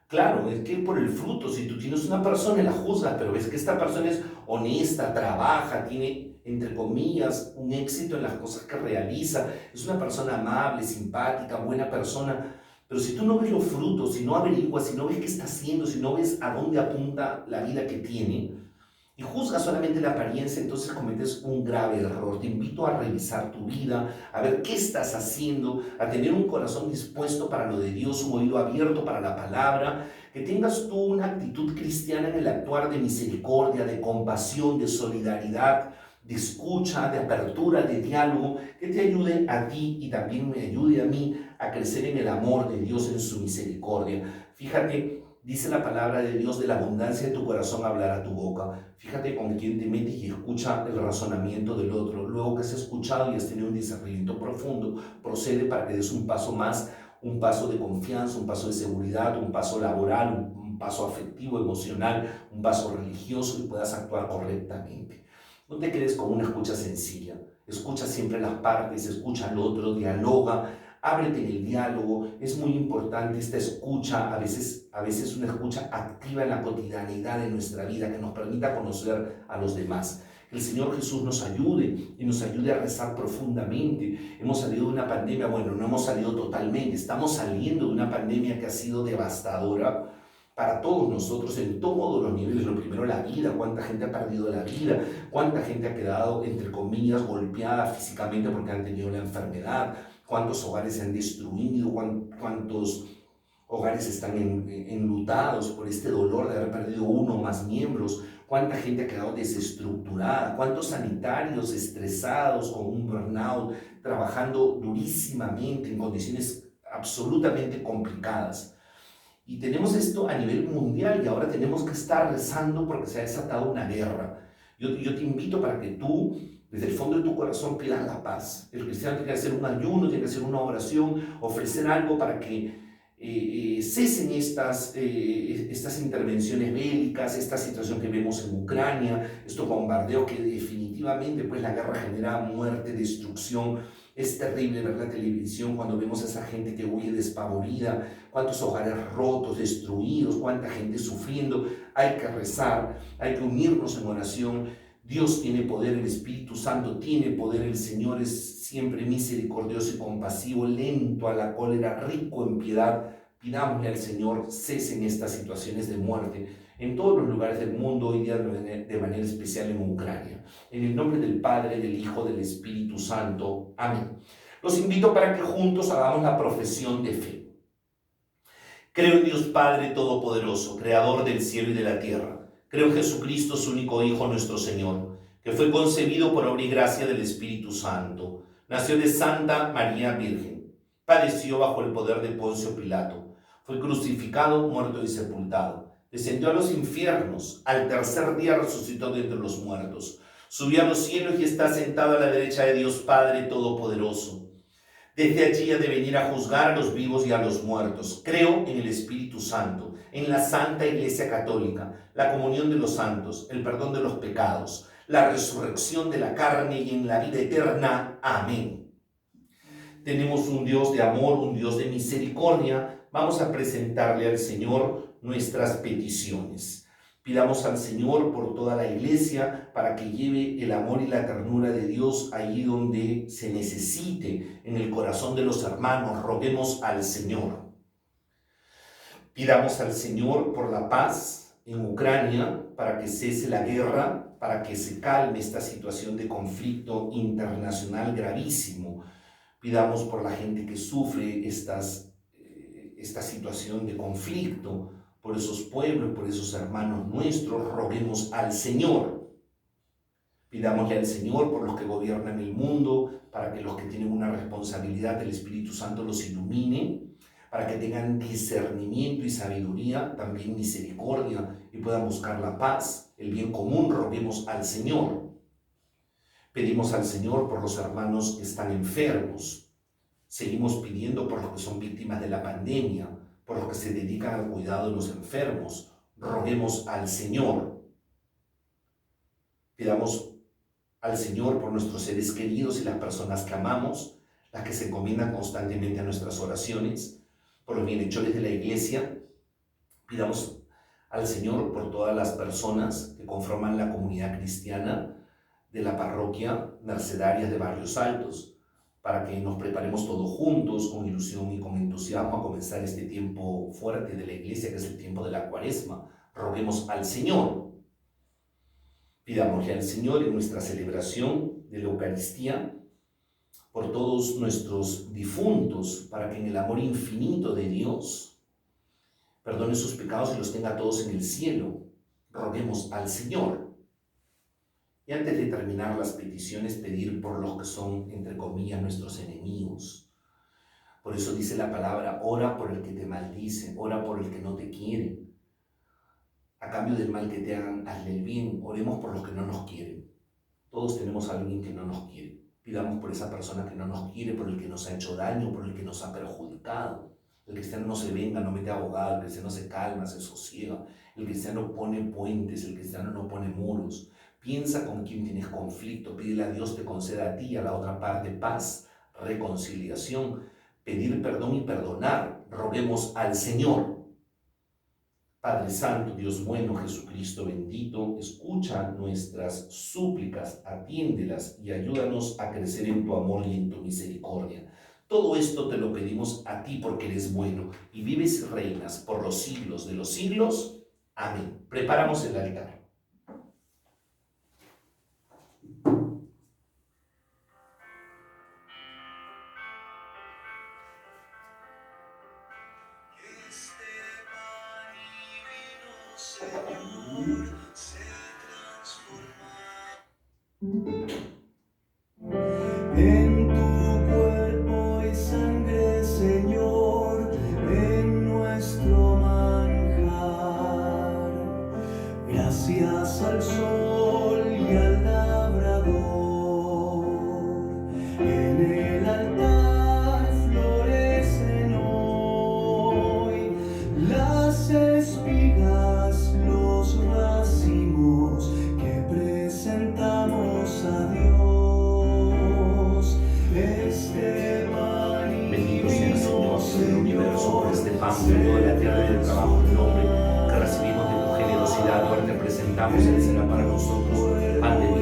Claro, es que por el fruto, si tú tienes una persona y la juzgas, pero ves que esta persona es honesta, trabaja, tiene, entre comillas, un éxito en las cosas que realiza, es una persona amable, simpática, buena persona, pero si tú no ves los frutos, si no averiguas, si no ves qué está haciendo, si no ves a dónde apunta la vida que tiene, y juzgas solamente la apariencia, entonces cometes un grave error. Te invito a revisar tu vida, a ver qué estás haciendo, a tener un corazón dispuesto para lo de Dios, un oído abierto para la palabra, que tengas tú una actitud cristiana en el actuar de misericordia, de compasión, de solidaridad, de escucha, de apertura, de diálogo, que te ayude a ti y también me ayude a mí a crecer en el amor de Dios, en su misericordia. Fíjate, dice la palabra de Dios, de la abundancia de tu corazón hablará tu boca. Fíjate con quién te metes y escucha el razonamiento del otro. Luego que has escuchado y has tenido un discernimiento profundo, procede para que des un paso más, un paso de confianza, un paso de seguridad, un paso laboral, un paso afectivo, emocional, un paso religioso y puedas actuar correctamente. No te quedes con una escucha sencilla. Escucha siempre las partes, escucha al otro, dialoga, ábrete en el diálogo. Es muy importante esta escucha, a veces una escucha activa en la cotidianidad de nuestra vida, que nos permita conocer a los demás. Que el Señor Jesús nos ayude y nos ayude a rezar profundamente. Hemos salido de una pandemia, bueno, no hemos salido totalmente, estamos saliendo de una pandemia que ha sido devastadora para todos nosotros en todos los niveles. Lo primero, la vida, cuánta gente ha perdido la vida, cuánta gente ha quedado, entre comillas, golpeada físicamente porque han tenido la enfermedad, cuántos hogares se han destruido, cuántos hogares están enlutados por este dolor de haber perdido uno o más miembros, cuánta gente ha quedado desestructurada, cuántos sanitarios estresados con un burnout, trabajando durísimamente en condiciones absolutamente complicadas. Y tenemos esto a nivel mundial y ahora tenemos que estar rezando porque se ha desatado una guerra. Yo te invito para que tú, desde el fondo de tu corazón, pidas la paz. El cristiano tiene que hacer un ayuno, tiene que hacer una oración, ofrecer algo para que cesen estas intervenciones bélicas, esta situación que vemos en Ucrania, estos bombardeos que definitivamente pues la guerra genera muerte, destrucción. Es terrible ver la televisión cuando vemos a esa gente que huye despavorida, cuántos hogares rotos, destruidos, cuánta gente sufriendo. Hay que rezar, hay que unirnos en oración. Dios tiene poder, el Espíritu Santo tiene poder, el Señor es siempre misericordioso y compasivo, lento a la cólera, rico en piedad. Pidámosle al Señor, cesen estas situaciones de muerte en todos los lugares del mundo, hoy día de manera especial en Ucrania. En el nombre del Padre, del Hijo, del Espíritu Santo. Amén. Los invito para que juntos hagamos la profesión de fe. Creo en Dios Padre Todopoderoso, Creador del cielo y de la tierra. Creo en Jesucristo, su único Hijo, nuestro Señor, que fue concebido por obra y gracia del Espíritu Santo. Nació de Santa María Virgen. Padeció bajo el poder de Poncio Pilato. Fue crucificado, muerto y sepultado. Descendió a los infiernos. Al tercer día resucitó de entre los muertos. Subió a los cielos y está sentado a la derecha de Dios Padre Todopoderoso. Desde allí ha de venir a juzgar a los vivos y a los muertos. Creo en el Espíritu Santo, en la Santa Iglesia Católica, la comunión de los santos, el perdón de los pecados, la resurrección de la carne y en la vida eterna. Amén. Tenemos un Dios de amor, un Dios de misericordia. Vamos a presentarle al Señor nuestras peticiones. Pidamos al Señor por toda la iglesia para que lleve el amor y la ternura de Dios allí donde se necesite, en el corazón de los hermanos. Roguemos al Señor. Pidamos al Señor por la paz en Ucrania, para que cese la guerra, para que se calme esta situación de conflicto internacional gravísimo. Pidamos por la gente que sufre esta situación de conflicto, por esos pueblos, por esos hermanos nuestros. Roguemos al Señor. Pidámosle al Señor por los que gobiernan el mundo, para que los que tienen una responsabilidad del Espíritu Santo los ilumine, para que tengan discernimiento y sabiduría, también misericordia, y puedan buscar la paz, el bien común. Roguemos al Señor. Pedimos al Señor por los hermanos que están enfermos. Seguimos pidiendo por los que son víctimas de la pandemia, por los que se dedican al cuidado de los enfermos. Roguemos al Señor. Pidamos al Señor por nuestros seres queridos y las personas que amamos, las que se encomiendan constantemente a nuestras oraciones, por los bienhechores de la iglesia. Pidamos al Señor por todas las personas que conforman la comunidad cristiana de la parroquia Mercedarias de Barrios Altos, para que nos preparemos todos juntos con ilusión y con entusiasmo a comenzar este tiempo fuerte de la iglesia, que es el tiempo de la Cuaresma. Roguemos al Señor. Pidámosle al Señor en nuestra celebración de la Eucaristía por todos nuestros difuntos, para que en el amor infinito de Dios perdone sus pecados y los tenga todos en el cielo. Roguemos al Señor. Y antes de terminar las peticiones, pedir por los que son, entre comillas, nuestros enemigos. Por eso dice la palabra, ora por el que te maldice, ora por el que no te quiere. A cambio del mal que te hagan, hazle el bien. Oremos por los que no nos quieren. Todos tenemos a alguien que no nos quiere. Pidamos por esa persona que no nos quiere, por el que nos ha hecho daño, por el que nos ha perjudicado. El cristiano no se venga, no mete abogado, el cristiano se calma, se sosiega. El cristiano pone puentes, el cristiano no pone muros. Piensa con quién tienes conflicto, pídele a Dios te conceda a ti y a la otra parte paz, reconciliación, pedir perdón y perdonar. Roguemos al Señor. Padre Santo, Dios bueno, Jesucristo bendito, escucha nuestras súplicas, atiéndelas y ayúdanos a crecer en tu amor y en tu misericordia. Todo esto te lo pedimos a ti porque eres bueno y vives y reinas por los siglos de los siglos. Amén. Preparamos el altar. En tu cuerpo y sangre, Señor, en nuestro manjar. Gracias al sol y al labrador. En el altar florecen hoy las espigas, los racimos que presentamos a Dios. Bendito sea el Señor del universo por este pan, fruto de la tierra y del trabajo del hombre, que recibimos de tu generosidad. Ahora te presentamos, Él será para nosotros pan de vida.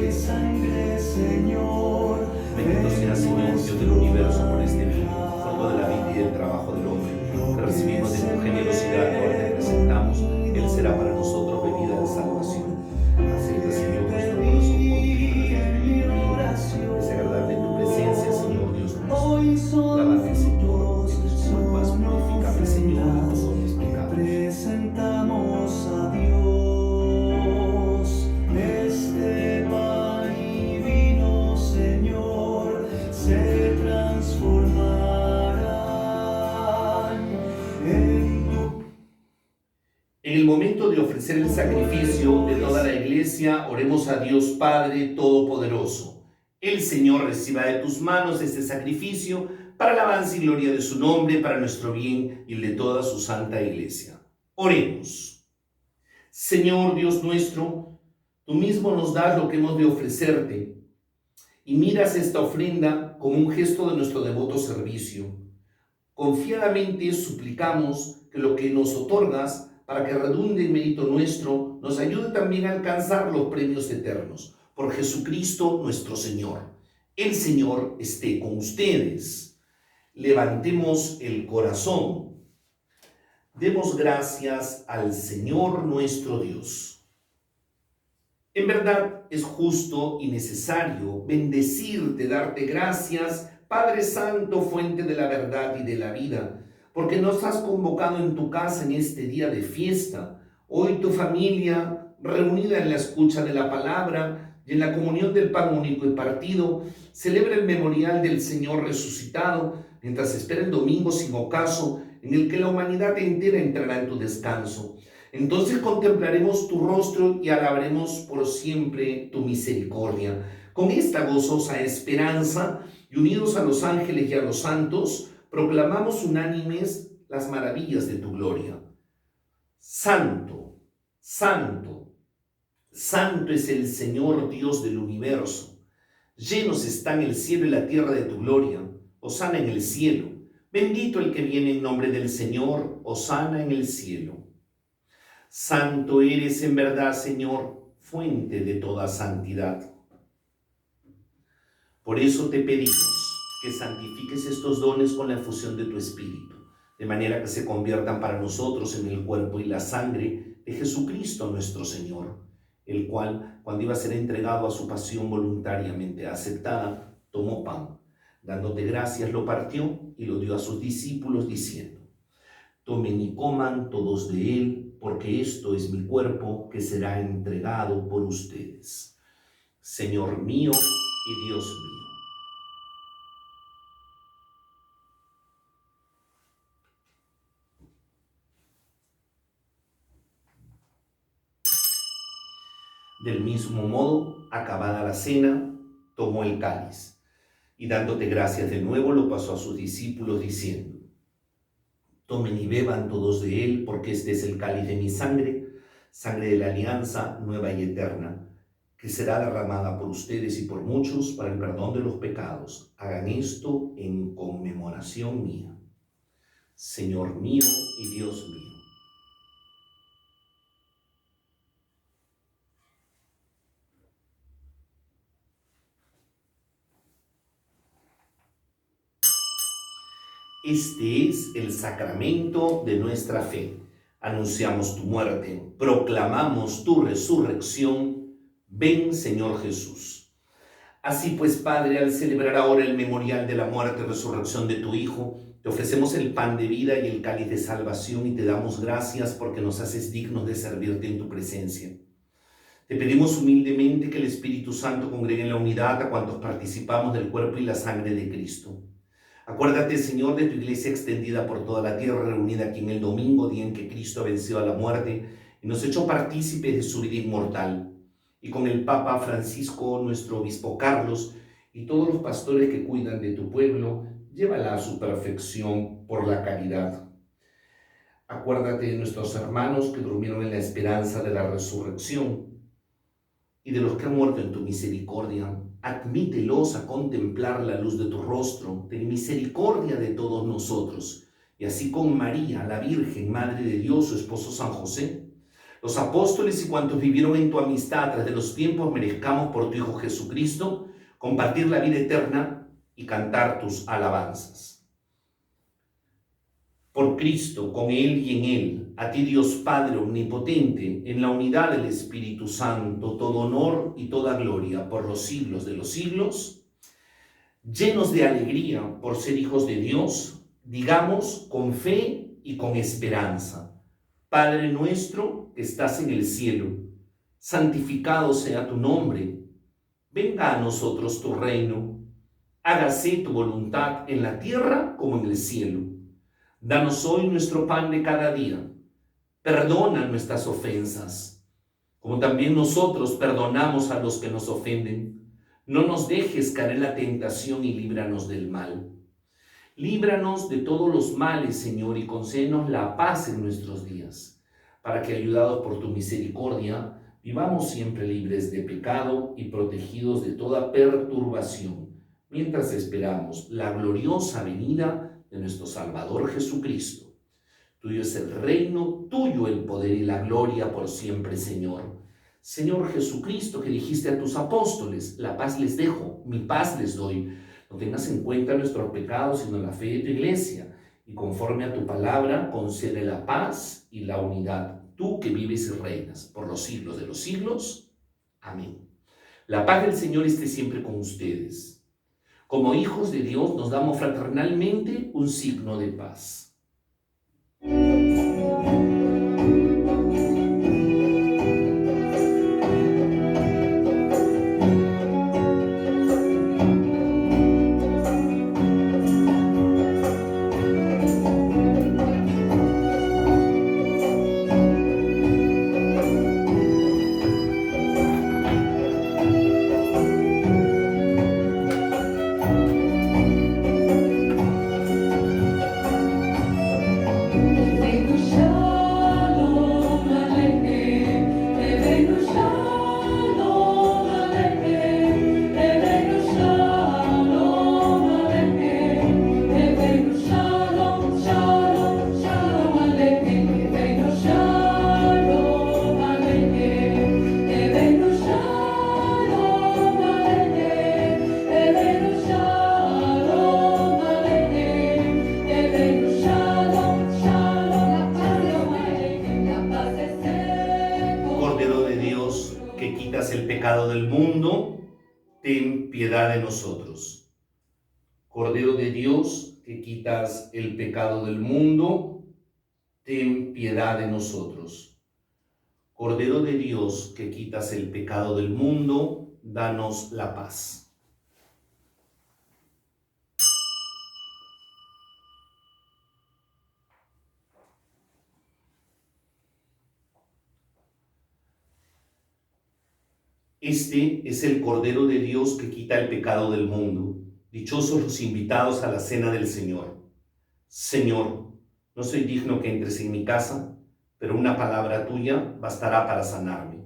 Bendito sea el Señor, Dios del universo, por este vino, fruto de la vida y del trabajo del hombre, que recibimos de tu generosidad. Ahora te presentamos, Él será para nosotros bebida de salvación. Acepta, Señor, nuestro corazón con es agradable en tu presencia, Señor Dios nuestro. Lávame, Señor, en tus culpas, purifícame, Señor, de todos mis pecados. Presentamos a Dios este pan y vino, Señor, se transformarán en tu... En el momento de ofrecer el sacrificio de toda la iglesia, oremos a Dios Padre Todopoderoso. El Señor reciba de tus manos este sacrificio para alabanza y gloria de su nombre, para nuestro bien y el de toda su santa iglesia. Oremos. Señor Dios nuestro, tú mismo nos das lo que hemos de ofrecerte y miras esta ofrenda como un gesto de nuestro devoto servicio. Confiadamente suplicamos que lo que nos otorgas, para que redunde en mérito nuestro, nos ayude también a alcanzar los premios eternos. Por Jesucristo nuestro Señor. El Señor esté con ustedes. Levantemos el corazón. Demos gracias al Señor nuestro Dios. En verdad es justo y necesario bendecirte, darte gracias, Padre Santo, fuente de la verdad y de la vida, porque nos has convocado en tu casa en este día de fiesta. Hoy tu familia, reunida en la escucha de la palabra y en la comunión del pan único y partido, celebra el memorial del Señor resucitado, mientras espera el domingo sin ocaso, en el que la humanidad entera entrará en tu descanso. Entonces contemplaremos tu rostro y alabaremos por siempre tu misericordia. Con esta gozosa esperanza, y unidos a los ángeles y a los santos, proclamamos unánimes las maravillas de tu gloria. Santo, santo, santo es el Señor Dios del universo. Llenos están el cielo y la tierra de tu gloria. hosana en el cielo. Bendito el que viene en nombre del Señor, hosana en el cielo. Santo eres en verdad, Señor, fuente de toda santidad. Por eso te pedimos que santifiques estos dones con la efusión de tu Espíritu, de manera que se conviertan para nosotros en el cuerpo y la sangre de Jesucristo nuestro Señor, el cual, cuando iba a ser entregado a su pasión voluntariamente aceptada, tomó pan, dándote gracias, lo partió y lo dio a sus discípulos, diciendo: tomen y coman todos de él, porque esto es mi cuerpo que será entregado por ustedes. Señor mío y Dios mío. Del mismo modo, acabada la cena, tomó el cáliz y dándote gracias de nuevo lo pasó a sus discípulos diciendo: tomen y beban todos de él, porque este es el cáliz de mi sangre, sangre de la alianza nueva y eterna, que será derramada por ustedes y por muchos para el perdón de los pecados. Hagan esto en conmemoración mía. Señor mío y Dios mío. Este es el sacramento de nuestra fe. Anunciamos tu muerte, proclamamos tu resurrección. Ven, Señor Jesús. Así pues, Padre, al celebrar ahora el memorial de la muerte y resurrección de tu Hijo, te ofrecemos el pan de vida y el cáliz de salvación y te damos gracias porque nos haces dignos de servirte en tu presencia. Te pedimos humildemente que el Espíritu Santo congregue en la unidad a cuantos participamos del cuerpo y la sangre de Cristo. Acuérdate, Señor, de tu iglesia extendida por toda la tierra, reunida aquí en el domingo, día en que Cristo venció a la muerte y nos echó partícipes de su vida inmortal. Y con el Papa Francisco, nuestro obispo Carlos y todos los pastores que cuidan de tu pueblo, llévala a su perfección por la caridad. Acuérdate de nuestros hermanos que durmieron en la esperanza de la resurrección y de los que han muerto en tu misericordia. Admítelos a contemplar la luz de tu rostro, ten misericordia de todos nosotros, y así con María, la Virgen, Madre de Dios, su esposo San José, los apóstoles y cuantos vivieron en tu amistad tras de los tiempos, merezcamos por tu Hijo Jesucristo compartir la vida eterna y cantar tus alabanzas. Por Cristo, con Él y en Él, a ti Dios Padre omnipotente, en la unidad del Espíritu Santo, todo honor y toda gloria por los siglos de los siglos. Llenos de alegría por ser hijos de Dios, digamos con fe y con esperanza: Padre nuestro que estás en el cielo, santificado sea tu nombre. Venga a nosotros tu reino. Hágase tu voluntad en la tierra como en el cielo. Danos hoy nuestro pan de cada día. Perdona nuestras ofensas, como también nosotros perdonamos a los que nos ofenden. No nos dejes caer en la tentación y líbranos del mal. Líbranos de todos los males, Señor, y concédenos la paz en nuestros días, para que, ayudados por tu misericordia, vivamos siempre libres de pecado y protegidos de toda perturbación, mientras esperamos la gloriosa venida de nuestro Salvador Jesucristo. Tuyo es el reino, tuyo el poder y la gloria por siempre, Señor. Señor Jesucristo, que dijiste a tus apóstoles: la paz les dejo, mi paz les doy. No tengas en cuenta nuestros pecados, sino la fe de tu iglesia. Y conforme a tu palabra, concede la paz y la unidad. Tú que vives y reinas por los siglos de los siglos. Amén. La paz del Señor esté siempre con ustedes. Como hijos de Dios nos damos fraternalmente un signo de paz. que quitas el pecado del mundo, ten piedad de nosotros. Cordero de Dios, que quitas el pecado del mundo, ten piedad de nosotros. Cordero de Dios, que quitas el pecado del mundo, danos la paz. Este es el Cordero de Dios que quita el pecado del mundo. Dichosos los invitados a la cena del Señor. Señor, no soy digno que entres en mi casa, pero una palabra tuya bastará para sanarme.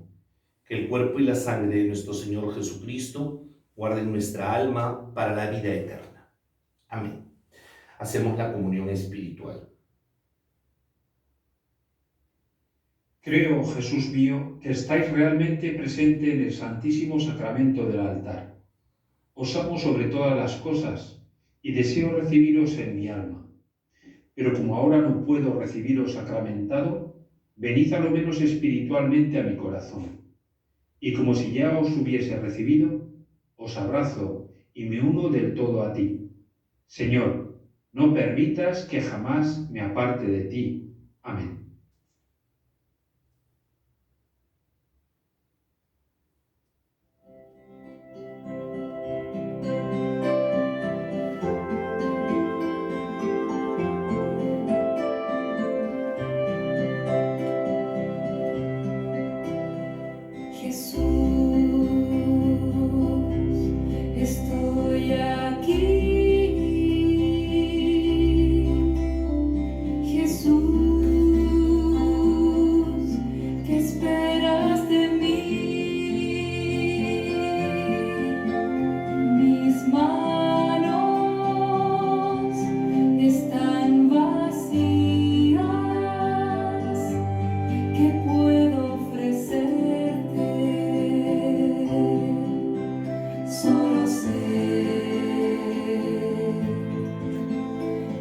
Que el cuerpo y la sangre de nuestro Señor Jesucristo guarden nuestra alma para la vida eterna. Amén. Hacemos la comunión espiritual. Creo, Jesús mío, que estáis realmente presente en el Santísimo Sacramento del altar. Os amo sobre todas las cosas y deseo recibiros en mi alma. Pero como ahora no puedo recibiros sacramentado, venid a lo menos espiritualmente a mi corazón. Y como si ya os hubiese recibido, os abrazo y me uno del todo a ti. Señor, no permitas que jamás me aparte de ti. Amén. Estoy aquí, Jesús, ¿qué esperas de mí? Mis manos están vacías, ¿qué puedo ofrecerte? Solo sé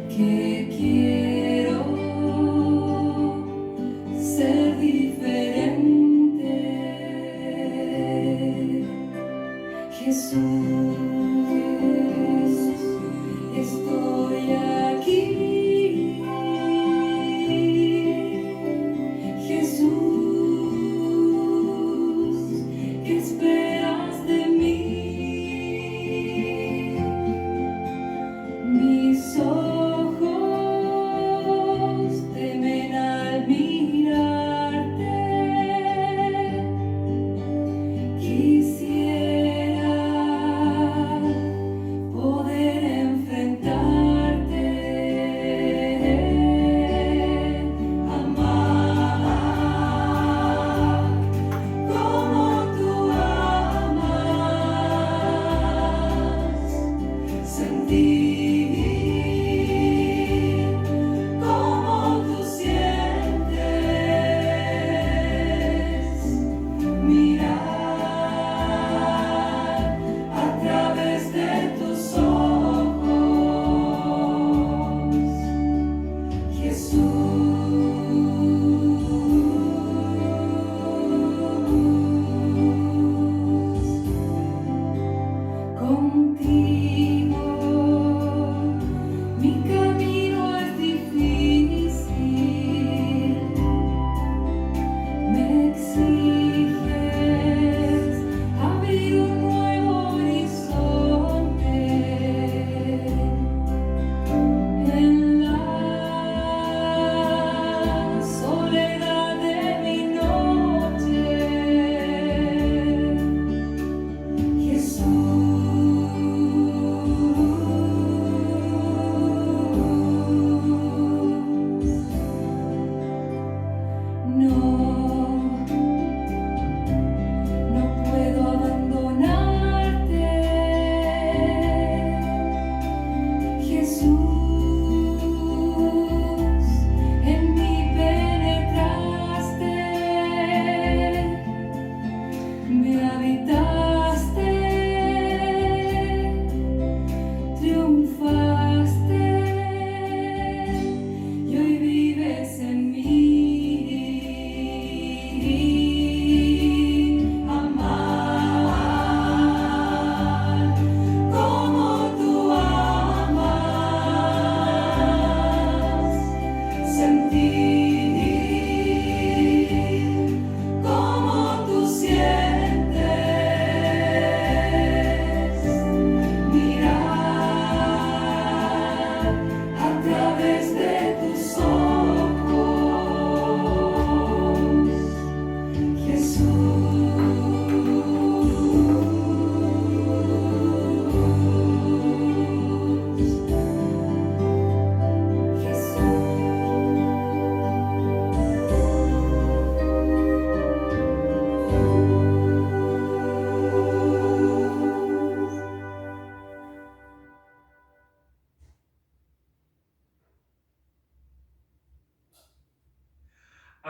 que quiero ser diferente. Jesús, estoy aquí. Jesús, ¿qué esperas de mí? Mis ojos temen al mirarte. Quisiera poder enfrentar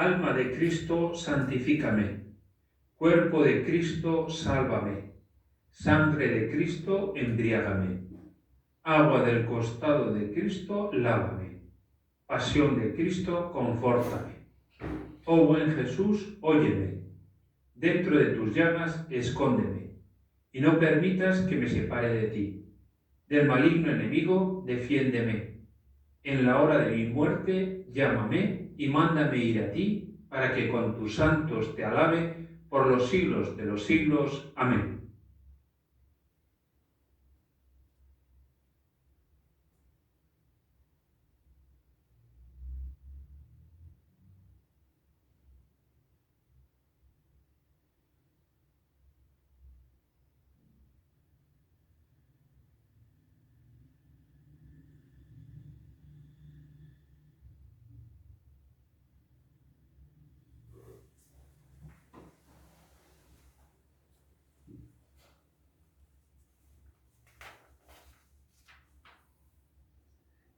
Alma de Cristo, santifícame. Cuerpo de Cristo, sálvame. Sangre de Cristo, embriágame. Agua del costado de Cristo, lávame. Pasión de Cristo, confórtame. Oh buen Jesús, óyeme. Dentro de tus llagas, escóndeme. Y no permitas que me separe de ti. Del maligno enemigo, defiéndeme. En la hora de mi muerte, llámame y mándame ir a ti, para que con tus santos te alabe por los siglos de los siglos. Amén.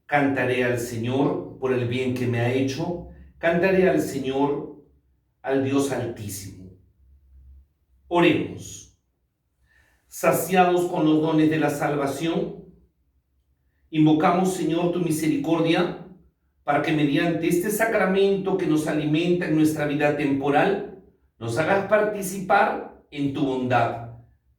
Cantaré al Señor por el bien que me ha hecho. Cantaré al Señor, al Dios Altísimo. Oremos. Saciados con los dones de la salvación, invocamos, Señor, tu misericordia para que mediante este sacramento que nos alimenta en nuestra vida temporal, nos hagas participar en tu bondad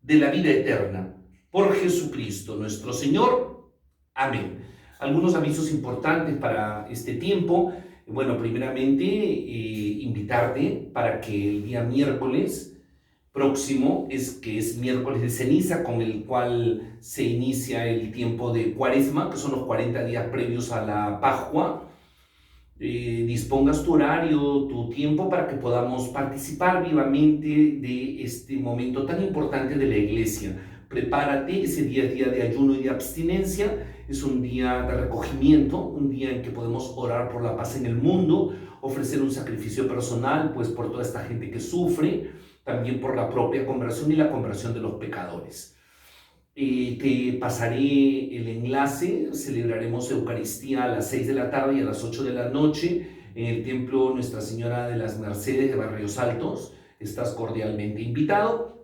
de la vida eterna. Por Jesucristo nuestro Señor. Amén. Algunos avisos importantes para este tiempo. Bueno, primeramente, invitarte para que el día miércoles próximo, que es miércoles de ceniza, con el cual se inicia el tiempo de Cuaresma, que son los 40 días previos a la Pascua, dispongas tu horario, tu tiempo, para que podamos participar vivamente de este momento tan importante de la Iglesia. Prepárate, ese día es día de ayuno y de abstinencia, es un día de recogimiento, un día en que podemos orar por la paz en el mundo, ofrecer un sacrificio personal, pues por toda esta gente que sufre, también por la propia conversión y la conversión de los pecadores. Te pasaré el enlace. Celebraremos Eucaristía a las 6 de la tarde y a las 8 de la noche en el Templo Nuestra Señora de las Mercedes de Barrios Altos. Estás cordialmente invitado,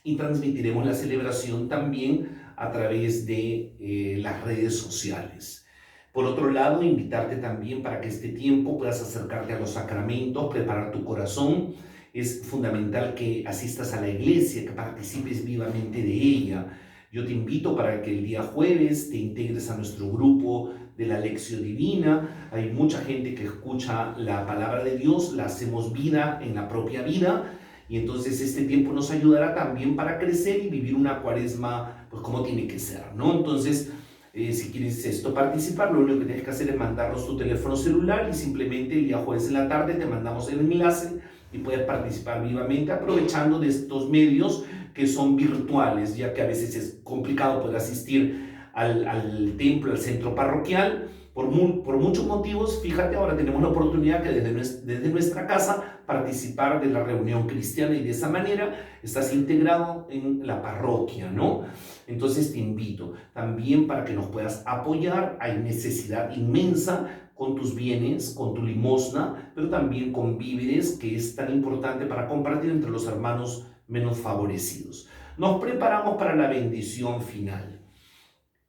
y transmitiremos la celebración también a través de las redes sociales. Por otro lado, invitarte también para que este tiempo puedas acercarte a los sacramentos, preparar tu corazón. Es fundamental que asistas a la iglesia, que participes vivamente de ella. Yo te invito para que el día jueves te integres a nuestro grupo de la Lección Divina. Hay mucha gente que escucha la palabra de Dios, la hacemos vida en la propia vida, y entonces este tiempo nos ayudará también para crecer y vivir una Cuaresma pues como tiene que ser, ¿no? Entonces, si quieres participar, lo único que tienes que hacer es mandarnos tu teléfono celular, y simplemente el día jueves en la tarde te mandamos el enlace y puedes participar vivamente aprovechando de estos medios que son virtuales, ya que a veces es complicado poder asistir al templo, al centro parroquial, por muchos motivos. Fíjate, ahora tenemos la oportunidad que desde nuestra casa participar de la reunión cristiana, y de esa manera estás integrado en la parroquia, ¿no? Entonces te invito también para que nos puedas apoyar. Hay necesidad inmensa con tus bienes, con tu limosna, pero también con víveres, que es tan importante para compartir entre los hermanos menos favorecidos. Nos preparamos para la bendición final.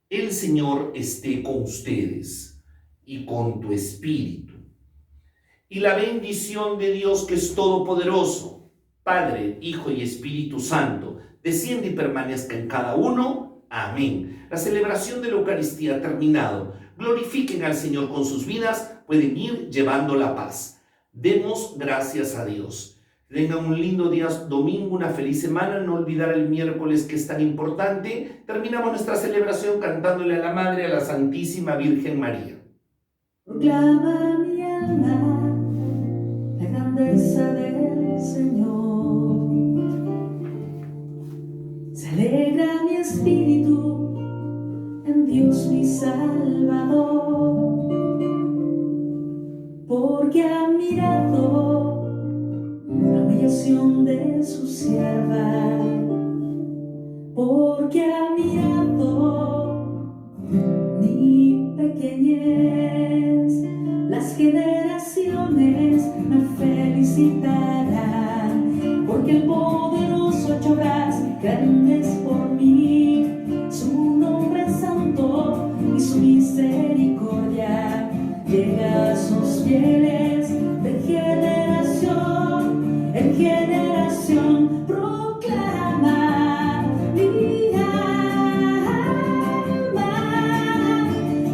El Señor esté con ustedes y con tu espíritu. Y la bendición de Dios, que es todopoderoso, Padre, Hijo y Espíritu Santo, desciende y permanezca en cada uno. Amén. La celebración de la Eucaristía ha terminado. Glorifiquen al Señor con sus vidas, pueden ir llevando la paz. Demos gracias a Dios. Tengan un lindo día domingo, una feliz semana. No olvidar el miércoles, que es tan importante. Terminamos nuestra celebración cantándole a la Madre, a la Santísima Virgen María. Proclama mi alma la grandeza del Señor. Se alegra mi espíritu en Dios mi Salvador, porque ha mirado la humillación de su sierva, porque ha mirado mi pequeñez. Las generaciones me visitará, porque el poderoso ha hecho obras grandes por mí. Su nombre es santo y su misericordia llega a sus fieles de generación en generación. Proclama mi alma,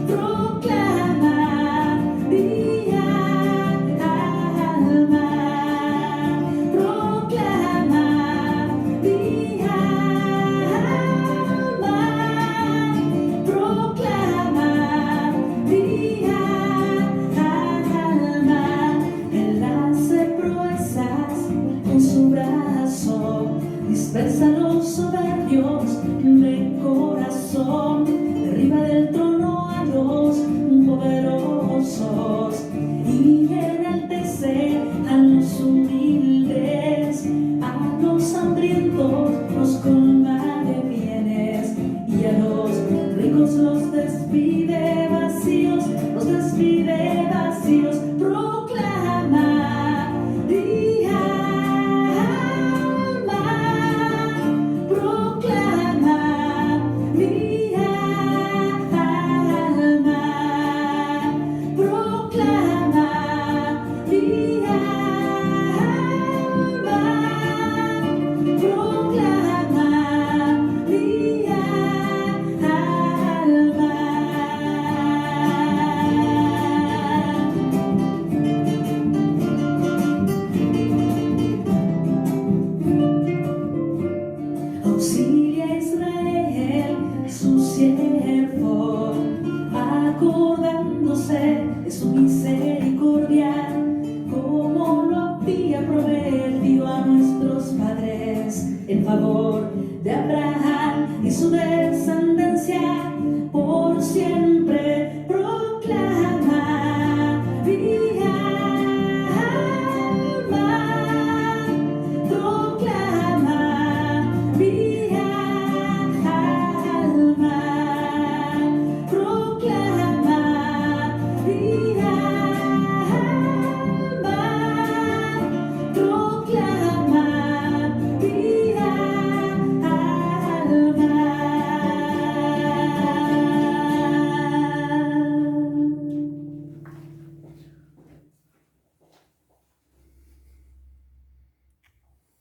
proclama mi alma, proclama mi alma, proclama mi alma. Él hace proezas con su brazo, dispersa a los soberbios de corazón, derriba del trono a los poderosos y enaltece a los humildes. A los hambrientos los colma de bienes y a los ricos los despide vacíos, los despide vacíos. Proclama mi alma, proclama mi alma, proclama mi alma, proclama mi alma. Auxilia a Israel, su siervo, acordándose de su misericordia, como lo había prometido a nuestros padres, en favor